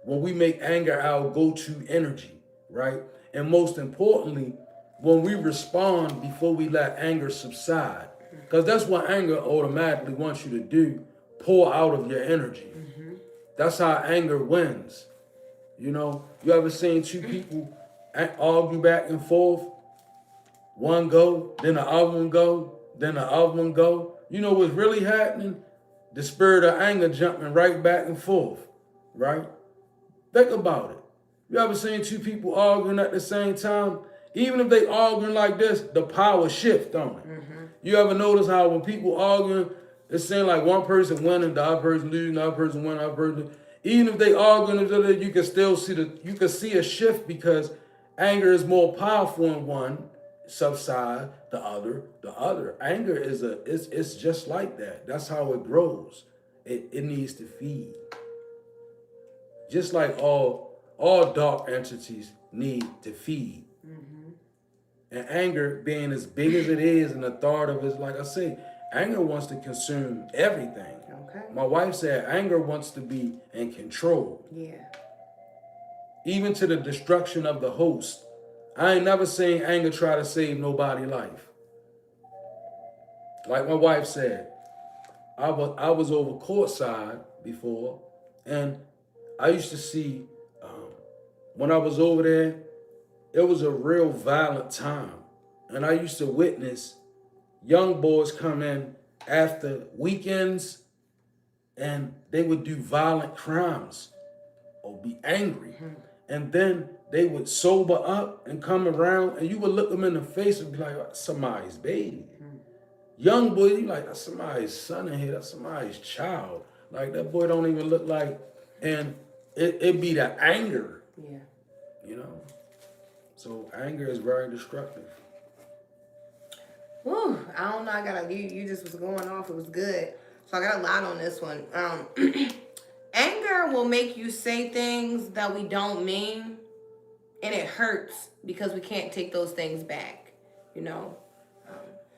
when we make anger our go-to energy, right? And most importantly, when we respond before we let anger subside. Because that's what anger automatically wants you to do, pour out of your energy. Mm-hmm. That's how anger wins. You know, you ever seen two people argue back and forth? One go, then the other one go, then the other one go. You know what's really happening? The spirit of anger jumping right back and forth, right? Think about it. You ever seen two people arguing at the same time? Even if they arguing like this, the power shift on it. Mm-hmm. You ever notice how when people arguing, it seems like one person winning, the other person losing, the other person winning, the other person. Even if they arguing each other, you can still see a shift because anger is more powerful in one subside, the other. Anger it's just like that. That's how it grows. It needs to feed. Just like all dark entities need to feed. Mm-hmm. And anger being as big as it is and the thought of it, like I say, anger wants to consume everything. Okay. My wife said anger wants to be in control. Yeah. Even to the destruction of the host. I ain't never seen anger try to save nobody's life. Like my wife said, I was over courtside before, And I used to see, when I was over there, it was a real violent time. And I used to witness young boys come in after weekends and they would do violent crimes or be angry. And then they would sober up and come around and you would look them in the face and be like, that's somebody's baby. Young boy, you like, that's somebody's son in here, that's somebody's child. Like that boy don't even look like, and it be the anger. Yeah. You know? So anger is very destructive. Whew, I don't know. You just was going off. It was good. So I got a lot on this one. Anger will make you say things that we don't mean, and it hurts because we can't take those things back. You know.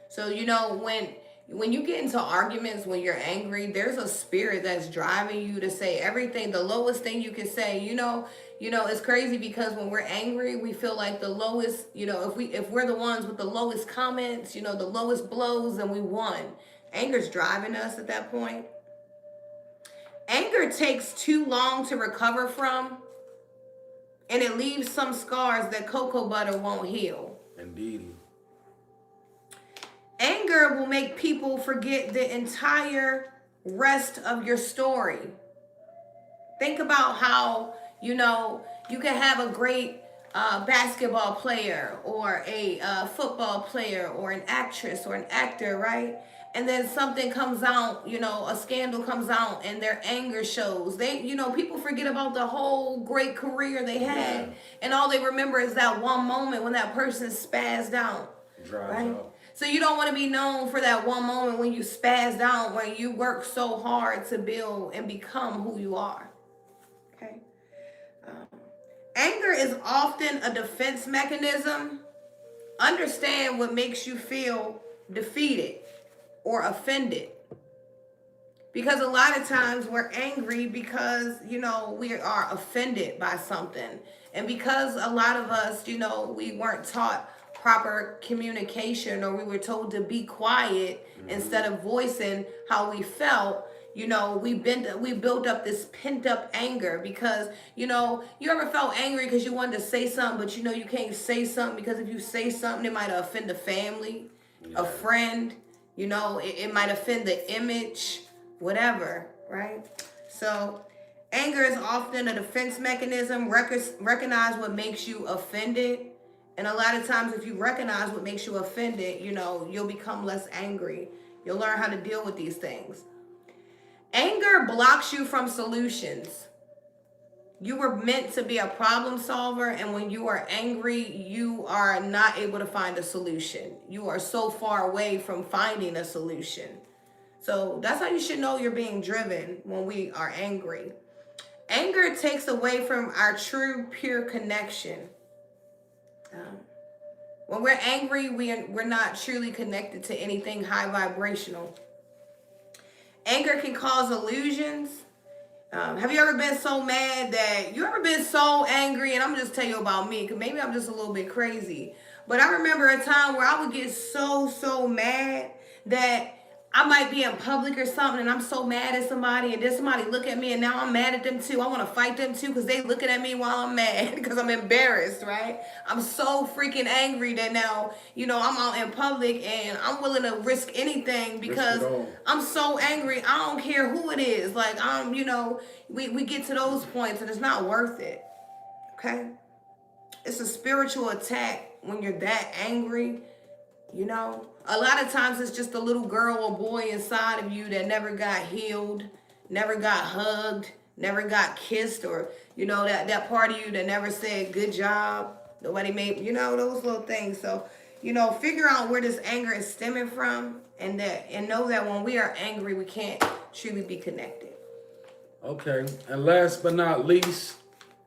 So you know when you get into arguments when you're angry, there's a spirit that's driving you to say everything, the lowest thing you can say. You know, it's crazy because when we're angry, we feel like the lowest, if we're the ones with the lowest comments, the lowest blows, then we won. Anger's driving us at that point. Anger takes too long to recover from, and it leaves some scars that cocoa butter won't heal. Indeed. Anger will make people forget the entire rest of your story. Think about how, you can have a great basketball player or a football player or an actress or an actor, right? And then something comes out, a scandal comes out and their anger shows. People forget about the whole great career they had. Yeah. And all they remember is that one moment when that person spazzed out. Drives out. So you don't want to be known for that one moment when you spazzed out, when you work so hard to build and become who you are. Okay. Anger is often a defense mechanism. Understand what makes you feel defeated or offended. Because a lot of times we're angry because, we are offended by something. And because a lot of us, we weren't taught proper communication, or we were told to be quiet instead of voicing how we felt, we built up this pent up anger because, you ever felt angry because you wanted to say something, but you can't say something because if you say something, it might offend a family, a friend, it might offend the image, whatever, right? So anger is often a defense mechanism. Recognize what makes you offended. And a lot of times if you recognize what makes you offended, you'll become less angry. You'll learn how to deal with these things. Anger blocks you from solutions. You were meant to be a problem solver, and when you are angry, you are not able to find a solution. You are so far away from finding a solution. So that's how you should know you're being driven when we are angry. Anger takes away from our true, pure connection. When we're angry, we're not truly connected to anything high vibrational. Anger can cause illusions. Have you ever been so mad that you ever been so angry? And I'm just tell you about me, because maybe I'm just a little bit crazy. But I remember a time where I would get so mad that I might be in public or something and I'm so mad at somebody and then somebody look at me and now I'm mad at them too. I want to fight them too because they looking at me while I'm mad because I'm embarrassed, right? I'm so freaking angry that now, I'm out in public and I'm willing to risk anything because I'm so angry. I don't care who it is. Like, we get to those points and it's not worth it, okay? It's a spiritual attack when you're that angry. A lot of times it's just a little girl or boy inside of you that never got healed, never got hugged, never got kissed, or, that part of you that never said good job. Nobody made, those little things. So, figure out where this anger is stemming from and know that when we are angry, we can't truly be connected. Okay. And last but not least,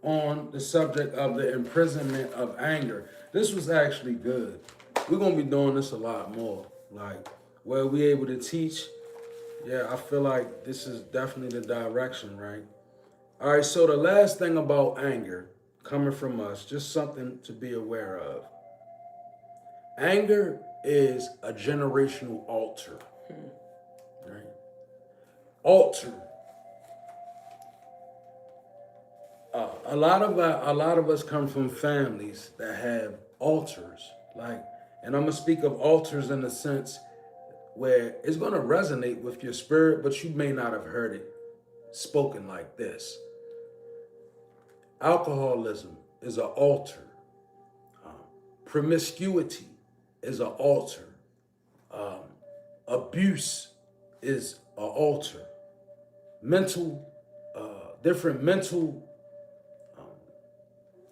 on the subject of the imprisonment of anger. This was actually good. We're going to be doing this a lot more. Like, where we able to teach, I feel like this is definitely the direction, right? All right, so the last thing about anger coming from us, just something to be aware of. Anger is a generational altar, right? Altar. a lot of us come from families that have altars, like, and I'm gonna speak of altars in the sense where it's gonna resonate with your spirit, but you may not have heard it spoken like this. Alcoholism is an altar. Promiscuity is an altar. Abuse is an altar. Mental, different mental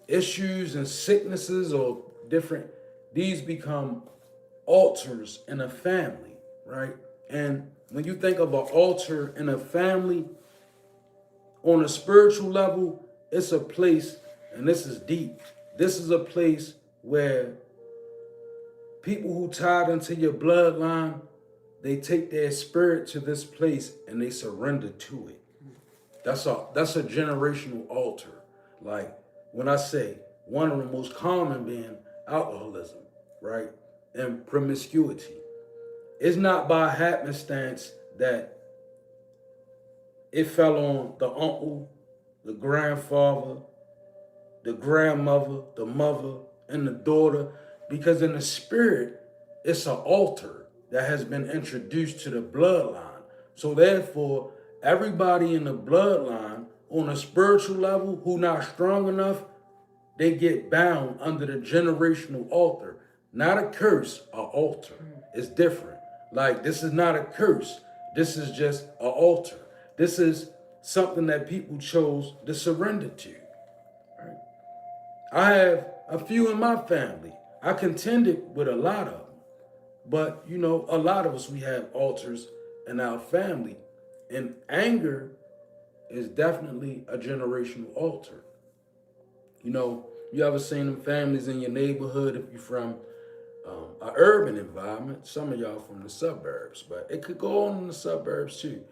issues and sicknesses or different, these become altars in a family, right? And when you think of an altar in a family, on a spiritual level, it's a place, and this is deep, this is a place where people who tied into your bloodline, they take their spirit to this place and they surrender to it. That's a generational altar. Like when I say one of the most common being alcoholism, right? And promiscuity. It's not by happenstance that it fell on the uncle, the grandfather, the grandmother, the mother, and the daughter, because in the spirit, it's an altar that has been introduced to the bloodline. So therefore, everybody in the bloodline on a spiritual level who not strong enough, they get bound under the generational altar. Not a curse, an altar. It's different. Like, this is not a curse. This is just an altar. This is something that people chose to surrender to. Right? I have a few in my family. I contended with a lot of them. But, you know, a lot of us, we have altars in our family. And anger is definitely a generational altar. You know, you ever seen them families in your neighborhood if you're from an urban environment? Some of y'all from the suburbs, but it could go on in the suburbs too.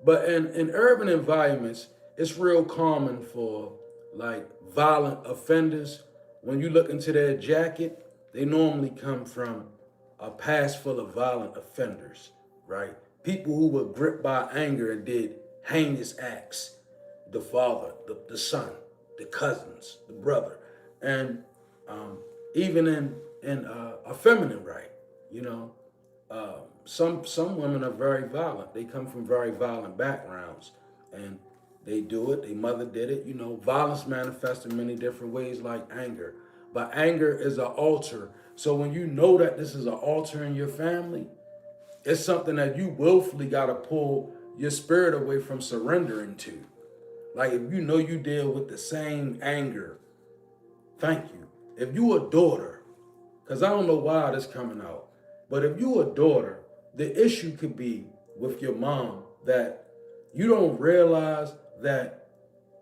But in urban environments, it's real common for like violent offenders. When you look into their jacket, they normally come from a past full of violent offenders, right? People who were gripped by anger and did heinous acts. The father, the son, the cousins, the brother, and even in a feminine right, you know, some women are very violent. They come from very violent backgrounds, and they do it. Their mother did it. You know, violence manifests in many different ways, like anger. But anger is an altar. So when you know that this is an altar in your family, it's something that you willfully got to pull your spirit away from surrendering to. Like if you know you deal with the same anger, thank you. If you a daughter, because I don't know why this coming out, but if you a daughter, the issue could be with your mom that you don't realize that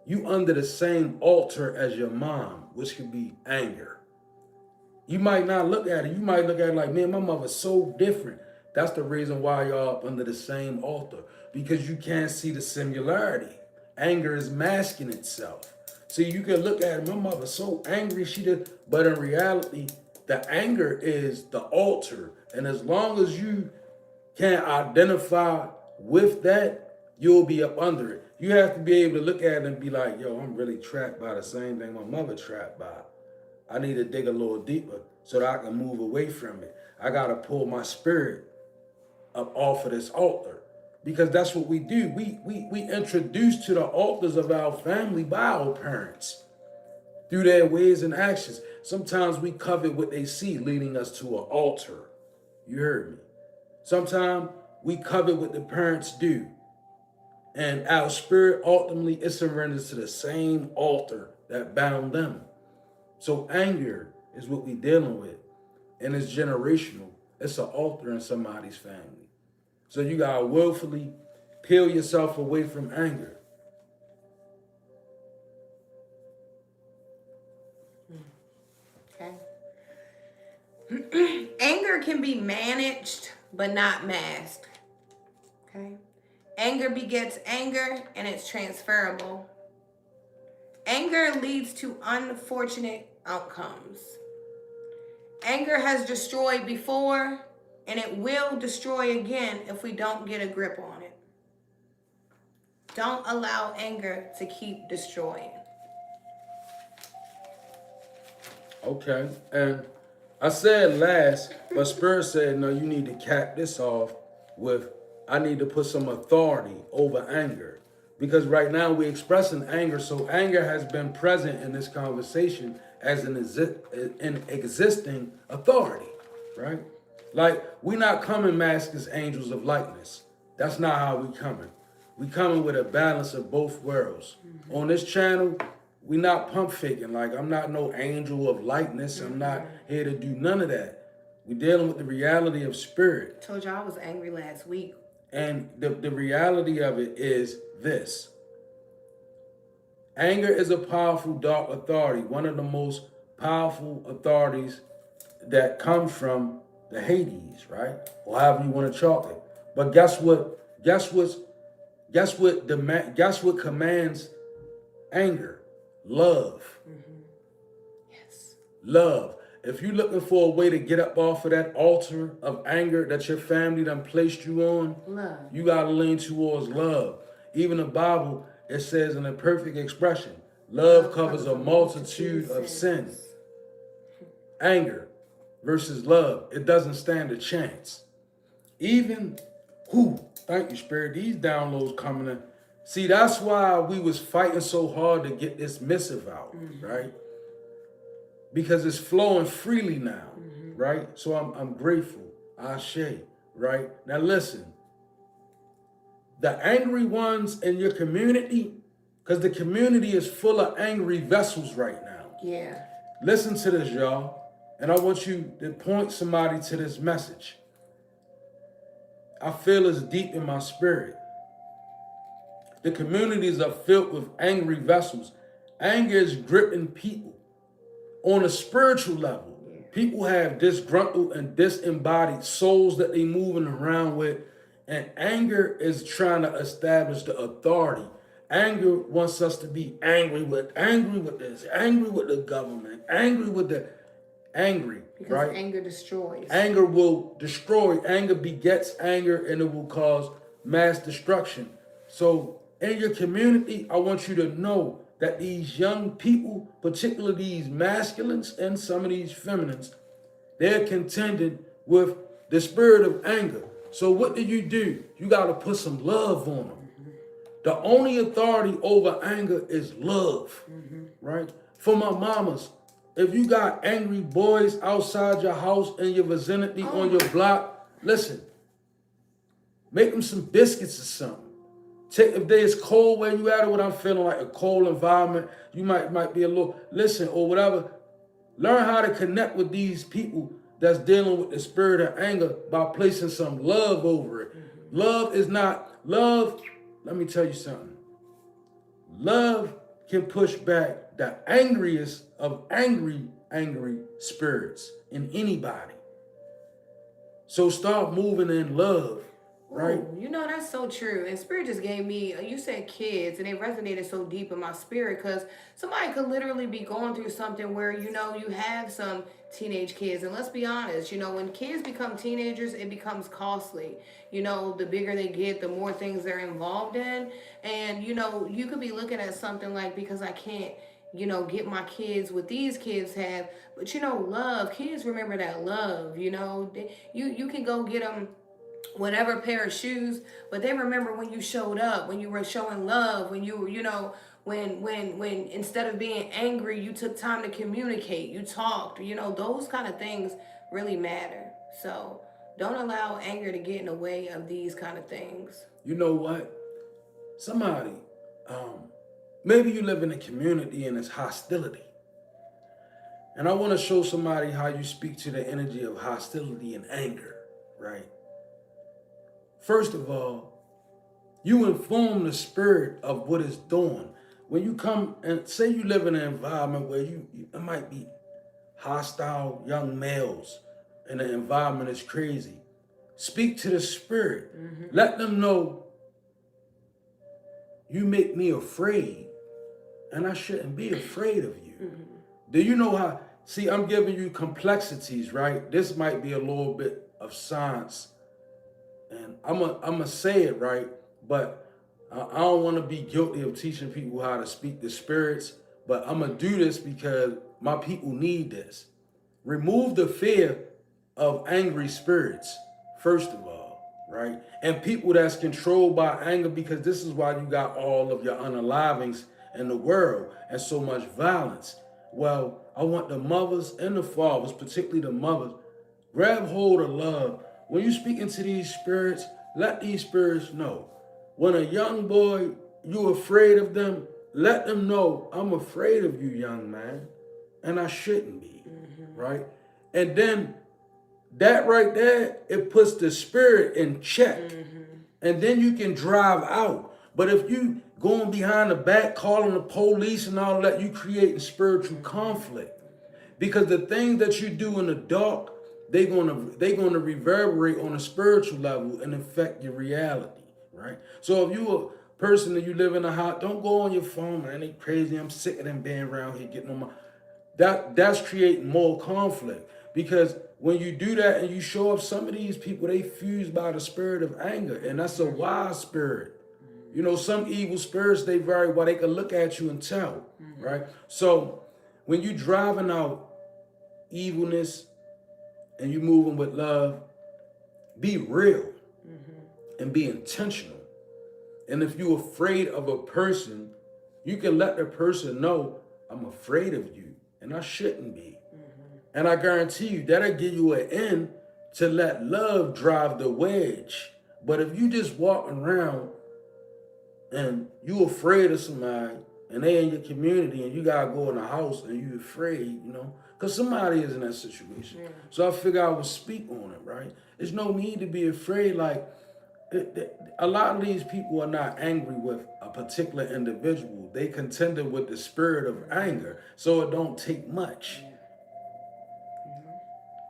you under the same altar as your mom, which could be anger. You might not look at it. You might look at it like, man, my mother's so different. That's the reason why y'all up under the same altar, because you can't see the similarity. Anger is masking itself. See, you can look at it, my mother's so angry, she did, but in reality, the anger is the altar. And as long as you can't identify with that, you'll be up under it. You have to be able to look at it and be like, yo, I'm really trapped by the same thing my mother trapped by. I need to dig a little deeper so that I can move away from it. I got to pull my spirit up off of this altar, because that's what we do. We introduce to the altars of our family by our parents through their ways and actions. Sometimes we covet what they see, leading us to an altar. You heard me. Sometimes we covet what the parents do, and our spirit ultimately it surrenders to the same altar that bound them. So anger is what we're dealing with, and it's generational. It's an altar in somebody's family. So you gotta willfully peel yourself away from anger. Okay. Anger can be managed, but not masked. Okay. Anger begets anger, and it's transferable. Anger leads to unfortunate outcomes. Anger has destroyed before, and it will destroy again if we don't get a grip on it. Don't allow anger to keep destroying. Okay. And I said last, but Spirit said, no, you need to cap this off with, I need to put some authority over anger. Because right now we're expressing anger, so anger has been present in this conversation as an existing authority, right? Like, we not coming masked as angels of likeness. That's not how we coming. We coming with a balance of both worlds. On this channel, we not pump faking. Like, I'm not no angel of lightness. I'm not here to do none of that. We dealing with the reality of spirit. Told y'all I was angry last week. And the reality of it is this. Anger is a powerful dark authority, one of the most powerful authorities that come from the Hades, right? Or however you want to chalk it. But guess what? Guess what commands anger? Love. Yes. Love. If you're looking for a way to get up off of that altar of anger that your family done placed you on, Love. you gotta lean towards love. Even the Bible, it says in a perfect expression, love covers a multitude of sins. Anger versus love, it doesn't stand a chance. Even thank you, Spirit, these downloads coming in. See, that's why we was fighting so hard to get this missive out, right? Because it's flowing freely now, right? So I'm grateful. Ashe, right? Now listen, the angry ones in your community, because the community is full of angry vessels right now. Yeah. Listen to this, y'all. And I want you to point somebody to this message. I feel it's deep in my spirit. The communities are filled with angry vessels. Anger is gripping people. On a spiritual level, people have disgruntled and disembodied souls that they moving around with. And anger is trying to establish the authority. Anger wants us to be angry with this, angry with the government, angry, Because right? anger destroys. Anger will destroy. Anger begets anger, and it will cause mass destruction. So in your community, I want you to know that these young people, particularly these masculines and some of these feminines, they're contending with the spirit of anger. So what do? You got to put some love on them. The only authority over anger is love, right? For my mamas, if you got angry boys outside your house, in your vicinity, on your block, listen, make them some biscuits or something. If there's cold where you at, or what I'm feeling like a cold environment, you might be a little, listen, or whatever. Learn how to connect with these people that's dealing with the spirit of anger by placing some love over it. Love is not, love, let me tell you something. Love can push back the angriest of angry spirits in anybody. So start moving in love. Right. Ooh, you know, that's so true. And Spirit just gave me, you said kids, and it resonated so deep in my spirit because somebody could literally be going through something where, you know, you have some teenage kids. And let's be honest, you know, when kids become teenagers, it becomes costly. You know, the bigger they get, the more things they're involved in. And, you know, you could be looking at something like, because I can't, you know, get my kids what these kids have. But, you know, love, kids remember that love, you know, you can go get them whatever pair of shoes, but they remember when you showed up, when you were showing love, when you were, you know, when instead of being angry, you took time to communicate, you talked, you know, those kind of things really matter. So don't allow anger to get in the way of these kind of things. You know what? Somebody, maybe you live in a community and it's hostility. And I want to show somebody how you speak to the energy of hostility and anger, right? First of all, you inform the spirit of what it's doing. When you come and say you live in an environment where it might be hostile young males and the environment is crazy, speak to the spirit. Let them know you make me afraid and I shouldn't be afraid of you. Do you know how? See, I'm giving you complexities, right? This might be a little bit of science. And I'm gonna say it right, but I don't want to be guilty of teaching people how to speak to spirits. But I'm gonna do this because my people need this. Remove the fear of angry spirits, first of all, right? And people that's controlled by anger, because this is why you got all of your unalivings in the world and so much violence. Well, I want the mothers and the fathers, particularly the mothers, grab hold of love. When you speak into these spirits, let these spirits know. When a young boy, you afraid of them, let them know, I'm afraid of you, young man, and I shouldn't be, right? And then that right there, it puts the spirit in check. And then you can drive out. But if you going behind the back, calling the police and all that, you creating spiritual conflict. Because the things that you do in the dark, they're gonna reverberate on a spiritual level and affect your reality, right? So if you a person that you live in a house, don't go on your phone, man. They crazy. I'm sick of them being around here getting on my. That's creating more conflict. Because when you do that and you show up, some of these people, they fused by the spirit of anger, and that's a wild spirit. You know, some evil spirits, they very well, they can look at you and tell, right? So when you driving out evilness and you moving with love, be real and be intentional. And if you're afraid of a person, you can let the person know, I'm afraid of you and I shouldn't be. And I guarantee you, that'll give you an end to let love drive the wedge. But if you just walking around and you afraid of somebody and they in your community and you gotta go in the house and you afraid, you know, because somebody is in that situation. So I figure I would speak on it, right? There's no need to be afraid. Like, a lot of these people are not angry with a particular individual. They contended with the spirit of anger. So it don't take much.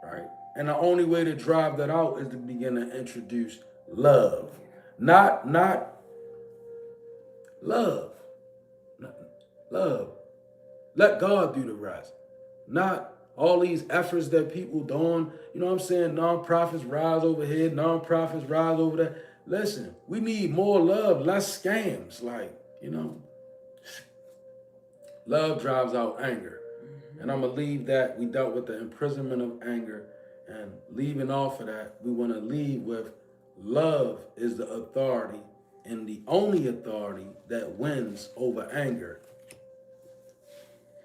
Right? And the only way to drive that out is to begin to introduce love. Not love. Love. Let God do the rest. Not all these efforts that people doing. You know what I'm saying? Non-profits rise over here, non-profits rise over there. Listen, we need more love, less scams. Like, you know, love drives out anger. And I'm going to leave that. We dealt with the imprisonment of anger. And leaving off of that, we want to leave with love is the authority and the only authority that wins over anger.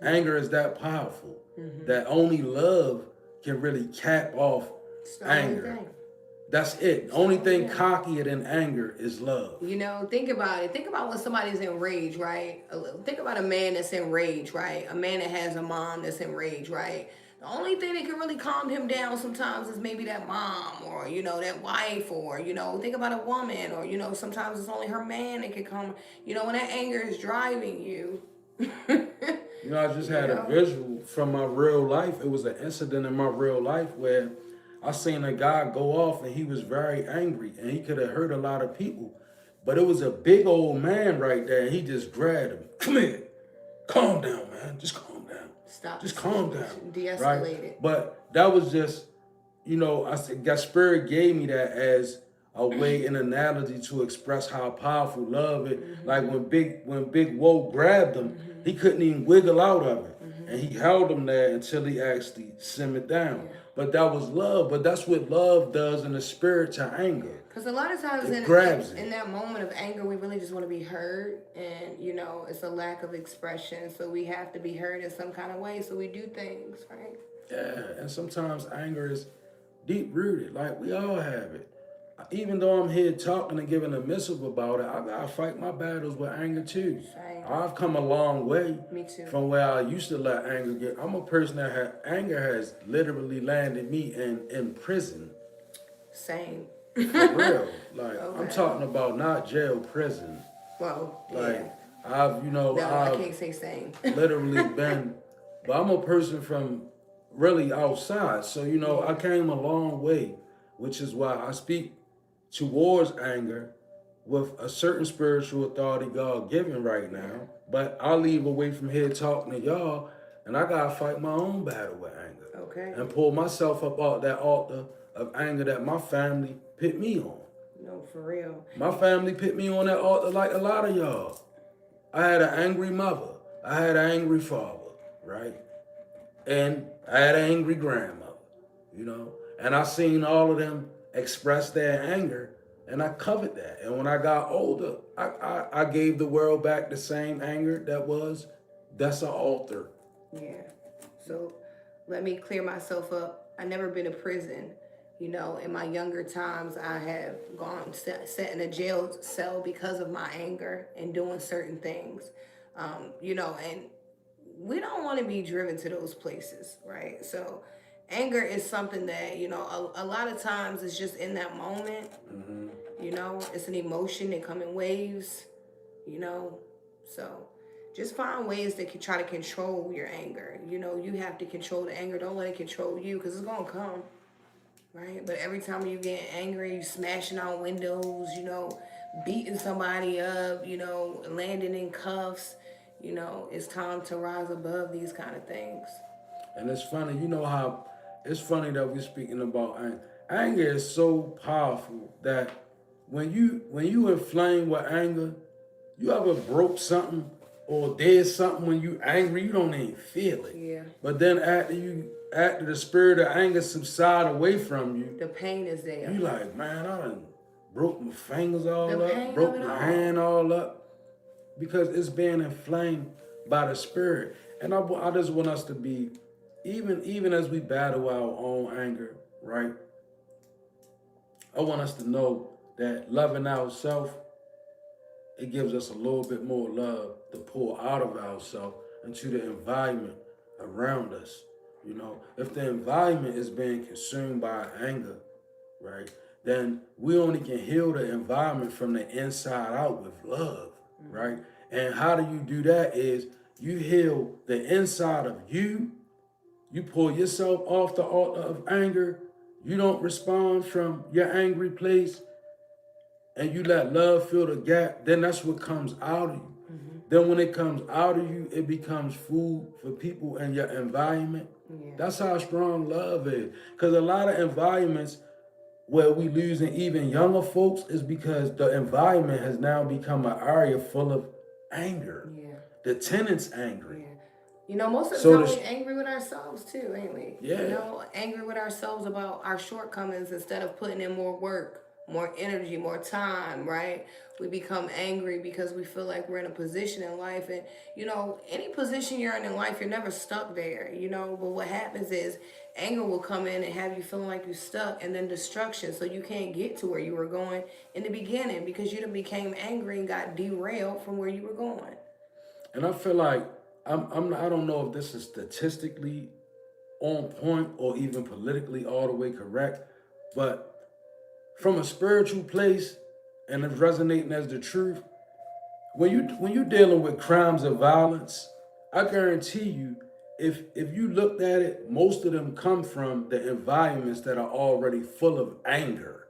Anger is that powerful that only love can really cap off anger. That's it. The only thing cockier than anger is love. You know, think about it. Think about when somebody's enraged, right? Think about a man that's enraged, right? A man that has a mom that's enraged, right? The only thing that can really calm him down sometimes is maybe that mom or, you know, that wife or, you know, think about a woman or, you know, sometimes it's only her man that can calm. You know, when that anger is driving you. You know, I just had a visual from my real life. It was an incident in my real life where I seen a guy go off and he was very angry and he could have hurt a lot of people. But it was a big old man right there and he just grabbed him. Come here. Calm down, man. Just calm down. Stop. Just calm down. De-escalate right? it. But that was just, you know, I said, God Spirit gave me that as a way, an analogy to express how powerful love is. Like when Big Woe grabbed him, he couldn't even wiggle out of it. And he held him there until he actually simmered down. But that was love. But that's what love does in the spirit to anger. Because a lot of times in that moment of anger, we really just want to be heard. And, you know, it's a lack of expression. So we have to be heard in some kind of way. So we do things, right? Yeah. And sometimes anger is deep-rooted. Like, we all have it. Even though I'm here talking and giving a missive about it, I gotta fight my battles with anger too. Same. I've come a long way. Me too. From where I used to let anger get. I'm a person that anger has literally landed me in prison. Same. For real. Like, I'm talking about not jail, prison. Well, like, I've, you know, I can't say same. literally been, but I'm a person from really outside. So, you know, I came a long way, which is why I speak towards anger with a certain spiritual authority God given right now. But I'll leave away from here talking to y'all, and I gotta fight my own battle with anger. Okay. And pull myself up off that altar of anger that my family put me on. No, for real. My family put me on that altar like a lot of y'all. I had an angry mother. I had an angry father, right? And I had an angry grandmother, you know. And I seen all of them express their anger, and I covered that. And when I got older, I gave the world back the same anger that's an altar. Yeah. So let me clear myself up. I never been to prison. You know, in my younger times, I have gone sat in a jail cell because of my anger and doing certain things. You know, and we don't want to be driven to those places, right? So anger is something that, you know, a lot of times it's just in that moment. You know, it's an emotion that come in waves, you know. So just find ways that can try to control your anger. You know, you have to control the anger. Don't let it control you, because it's going to come, right? But every time you get angry, you smashing out windows, you know, beating somebody up, you know, landing in cuffs, you know, it's time to rise above these kind of things. And it's funny, you know how it's funny that we're speaking about anger. Anger is so powerful that when you inflame with anger, you ever broke something or did something when you angry, you don't even feel it. Yeah. But then after the spirit of anger subside away from you, The pain is there. you like, man, I done broke my fingers all The up, pain broke of it my all. hand all up, because it's being inflamed by the spirit. And I just want us to be, even as we battle our own anger, right? I want us to know that loving ourselves, it gives us a little bit more love to pour out of ourselves into the environment around us. You know, if the environment is being consumed by anger, right, then we only can heal the environment from the inside out with love, right? And how do you do that is you heal the inside of you. You pull yourself off the altar of anger. You don't respond from your angry place, and you let love fill the gap. Then that's what comes out of you. Then when it comes out of you, it becomes food for people in your environment. Yeah. That's how strong love is. Because a lot of environments where we losing even younger folks is because the environment has now become an area full of anger. Yeah. The tenant's angry. Yeah. You know, most of the So time the- we're angry with ourselves too, ain't we? Yeah. You know, angry with ourselves about our shortcomings instead of putting in more work, more energy, more time, right? We become angry because we feel like we're in a position in life. And, you know, any position you're in life, you're never stuck there, you know. But what happens is anger will come in and have you feeling like you're stuck, and then destruction. So you can't get to where you were going in the beginning because you done became angry and got derailed from where you were going. And I feel like I don't know if this is statistically on point or even politically all the way correct, but from a spiritual place, and it's resonating as the truth, when you're dealing with crimes of violence, I guarantee you, if you looked at it, most of them come from the environments that are already full of anger.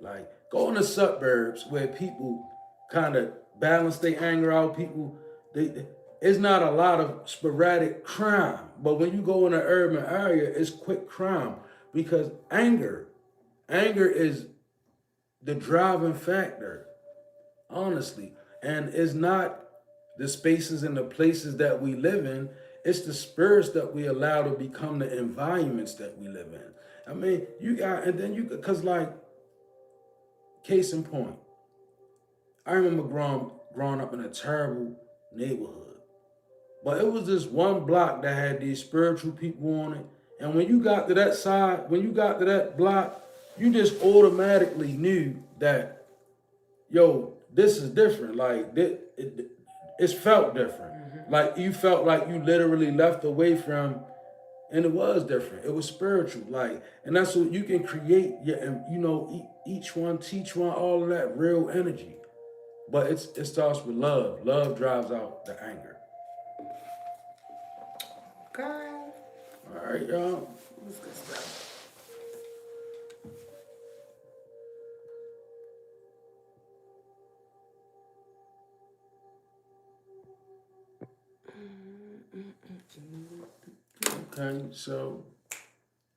Like, go in the suburbs where people kind of balance their anger out. People, it's not a lot of sporadic crime, but when you go in an urban area, it's quick crime because anger is the driving factor, honestly, and it's not the spaces and the places that we live in. It's the spirits that we allow to become the environments that we live in. I mean, because like, case in point, I remember growing up in a terrible neighborhood. But it was this one block that had these spiritual people on it. And when you got to that side, when you got to that block, you just automatically knew that, yo, this is different. Like, it's felt different. Like, you felt like you literally left away from, and it was different. It was spiritual. Like, and that's what you can create, each one, teach one, all of that real energy. But it starts with love. Love drives out the anger. Girl, All right, y'all. that's good stuff. Okay, so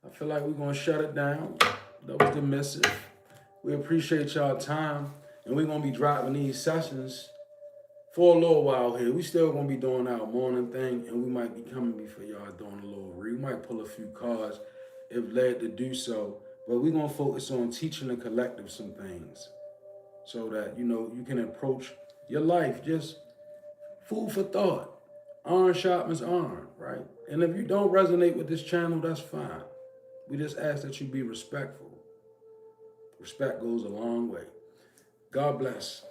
I feel like we're gonna shut it down. That was the message. We appreciate y'all time, and we're gonna be dropping these sessions for a little while here. We still gonna be doing our morning thing, and we might be coming before y'all doing a little read. We might pull a few cards if led to do so, but we're gonna focus on teaching the collective some things so that you can approach your life just food for thought. Iron sharpens iron, right? And if you don't resonate with this channel, that's fine. We just ask that you be respectful. Respect goes a long way. God bless.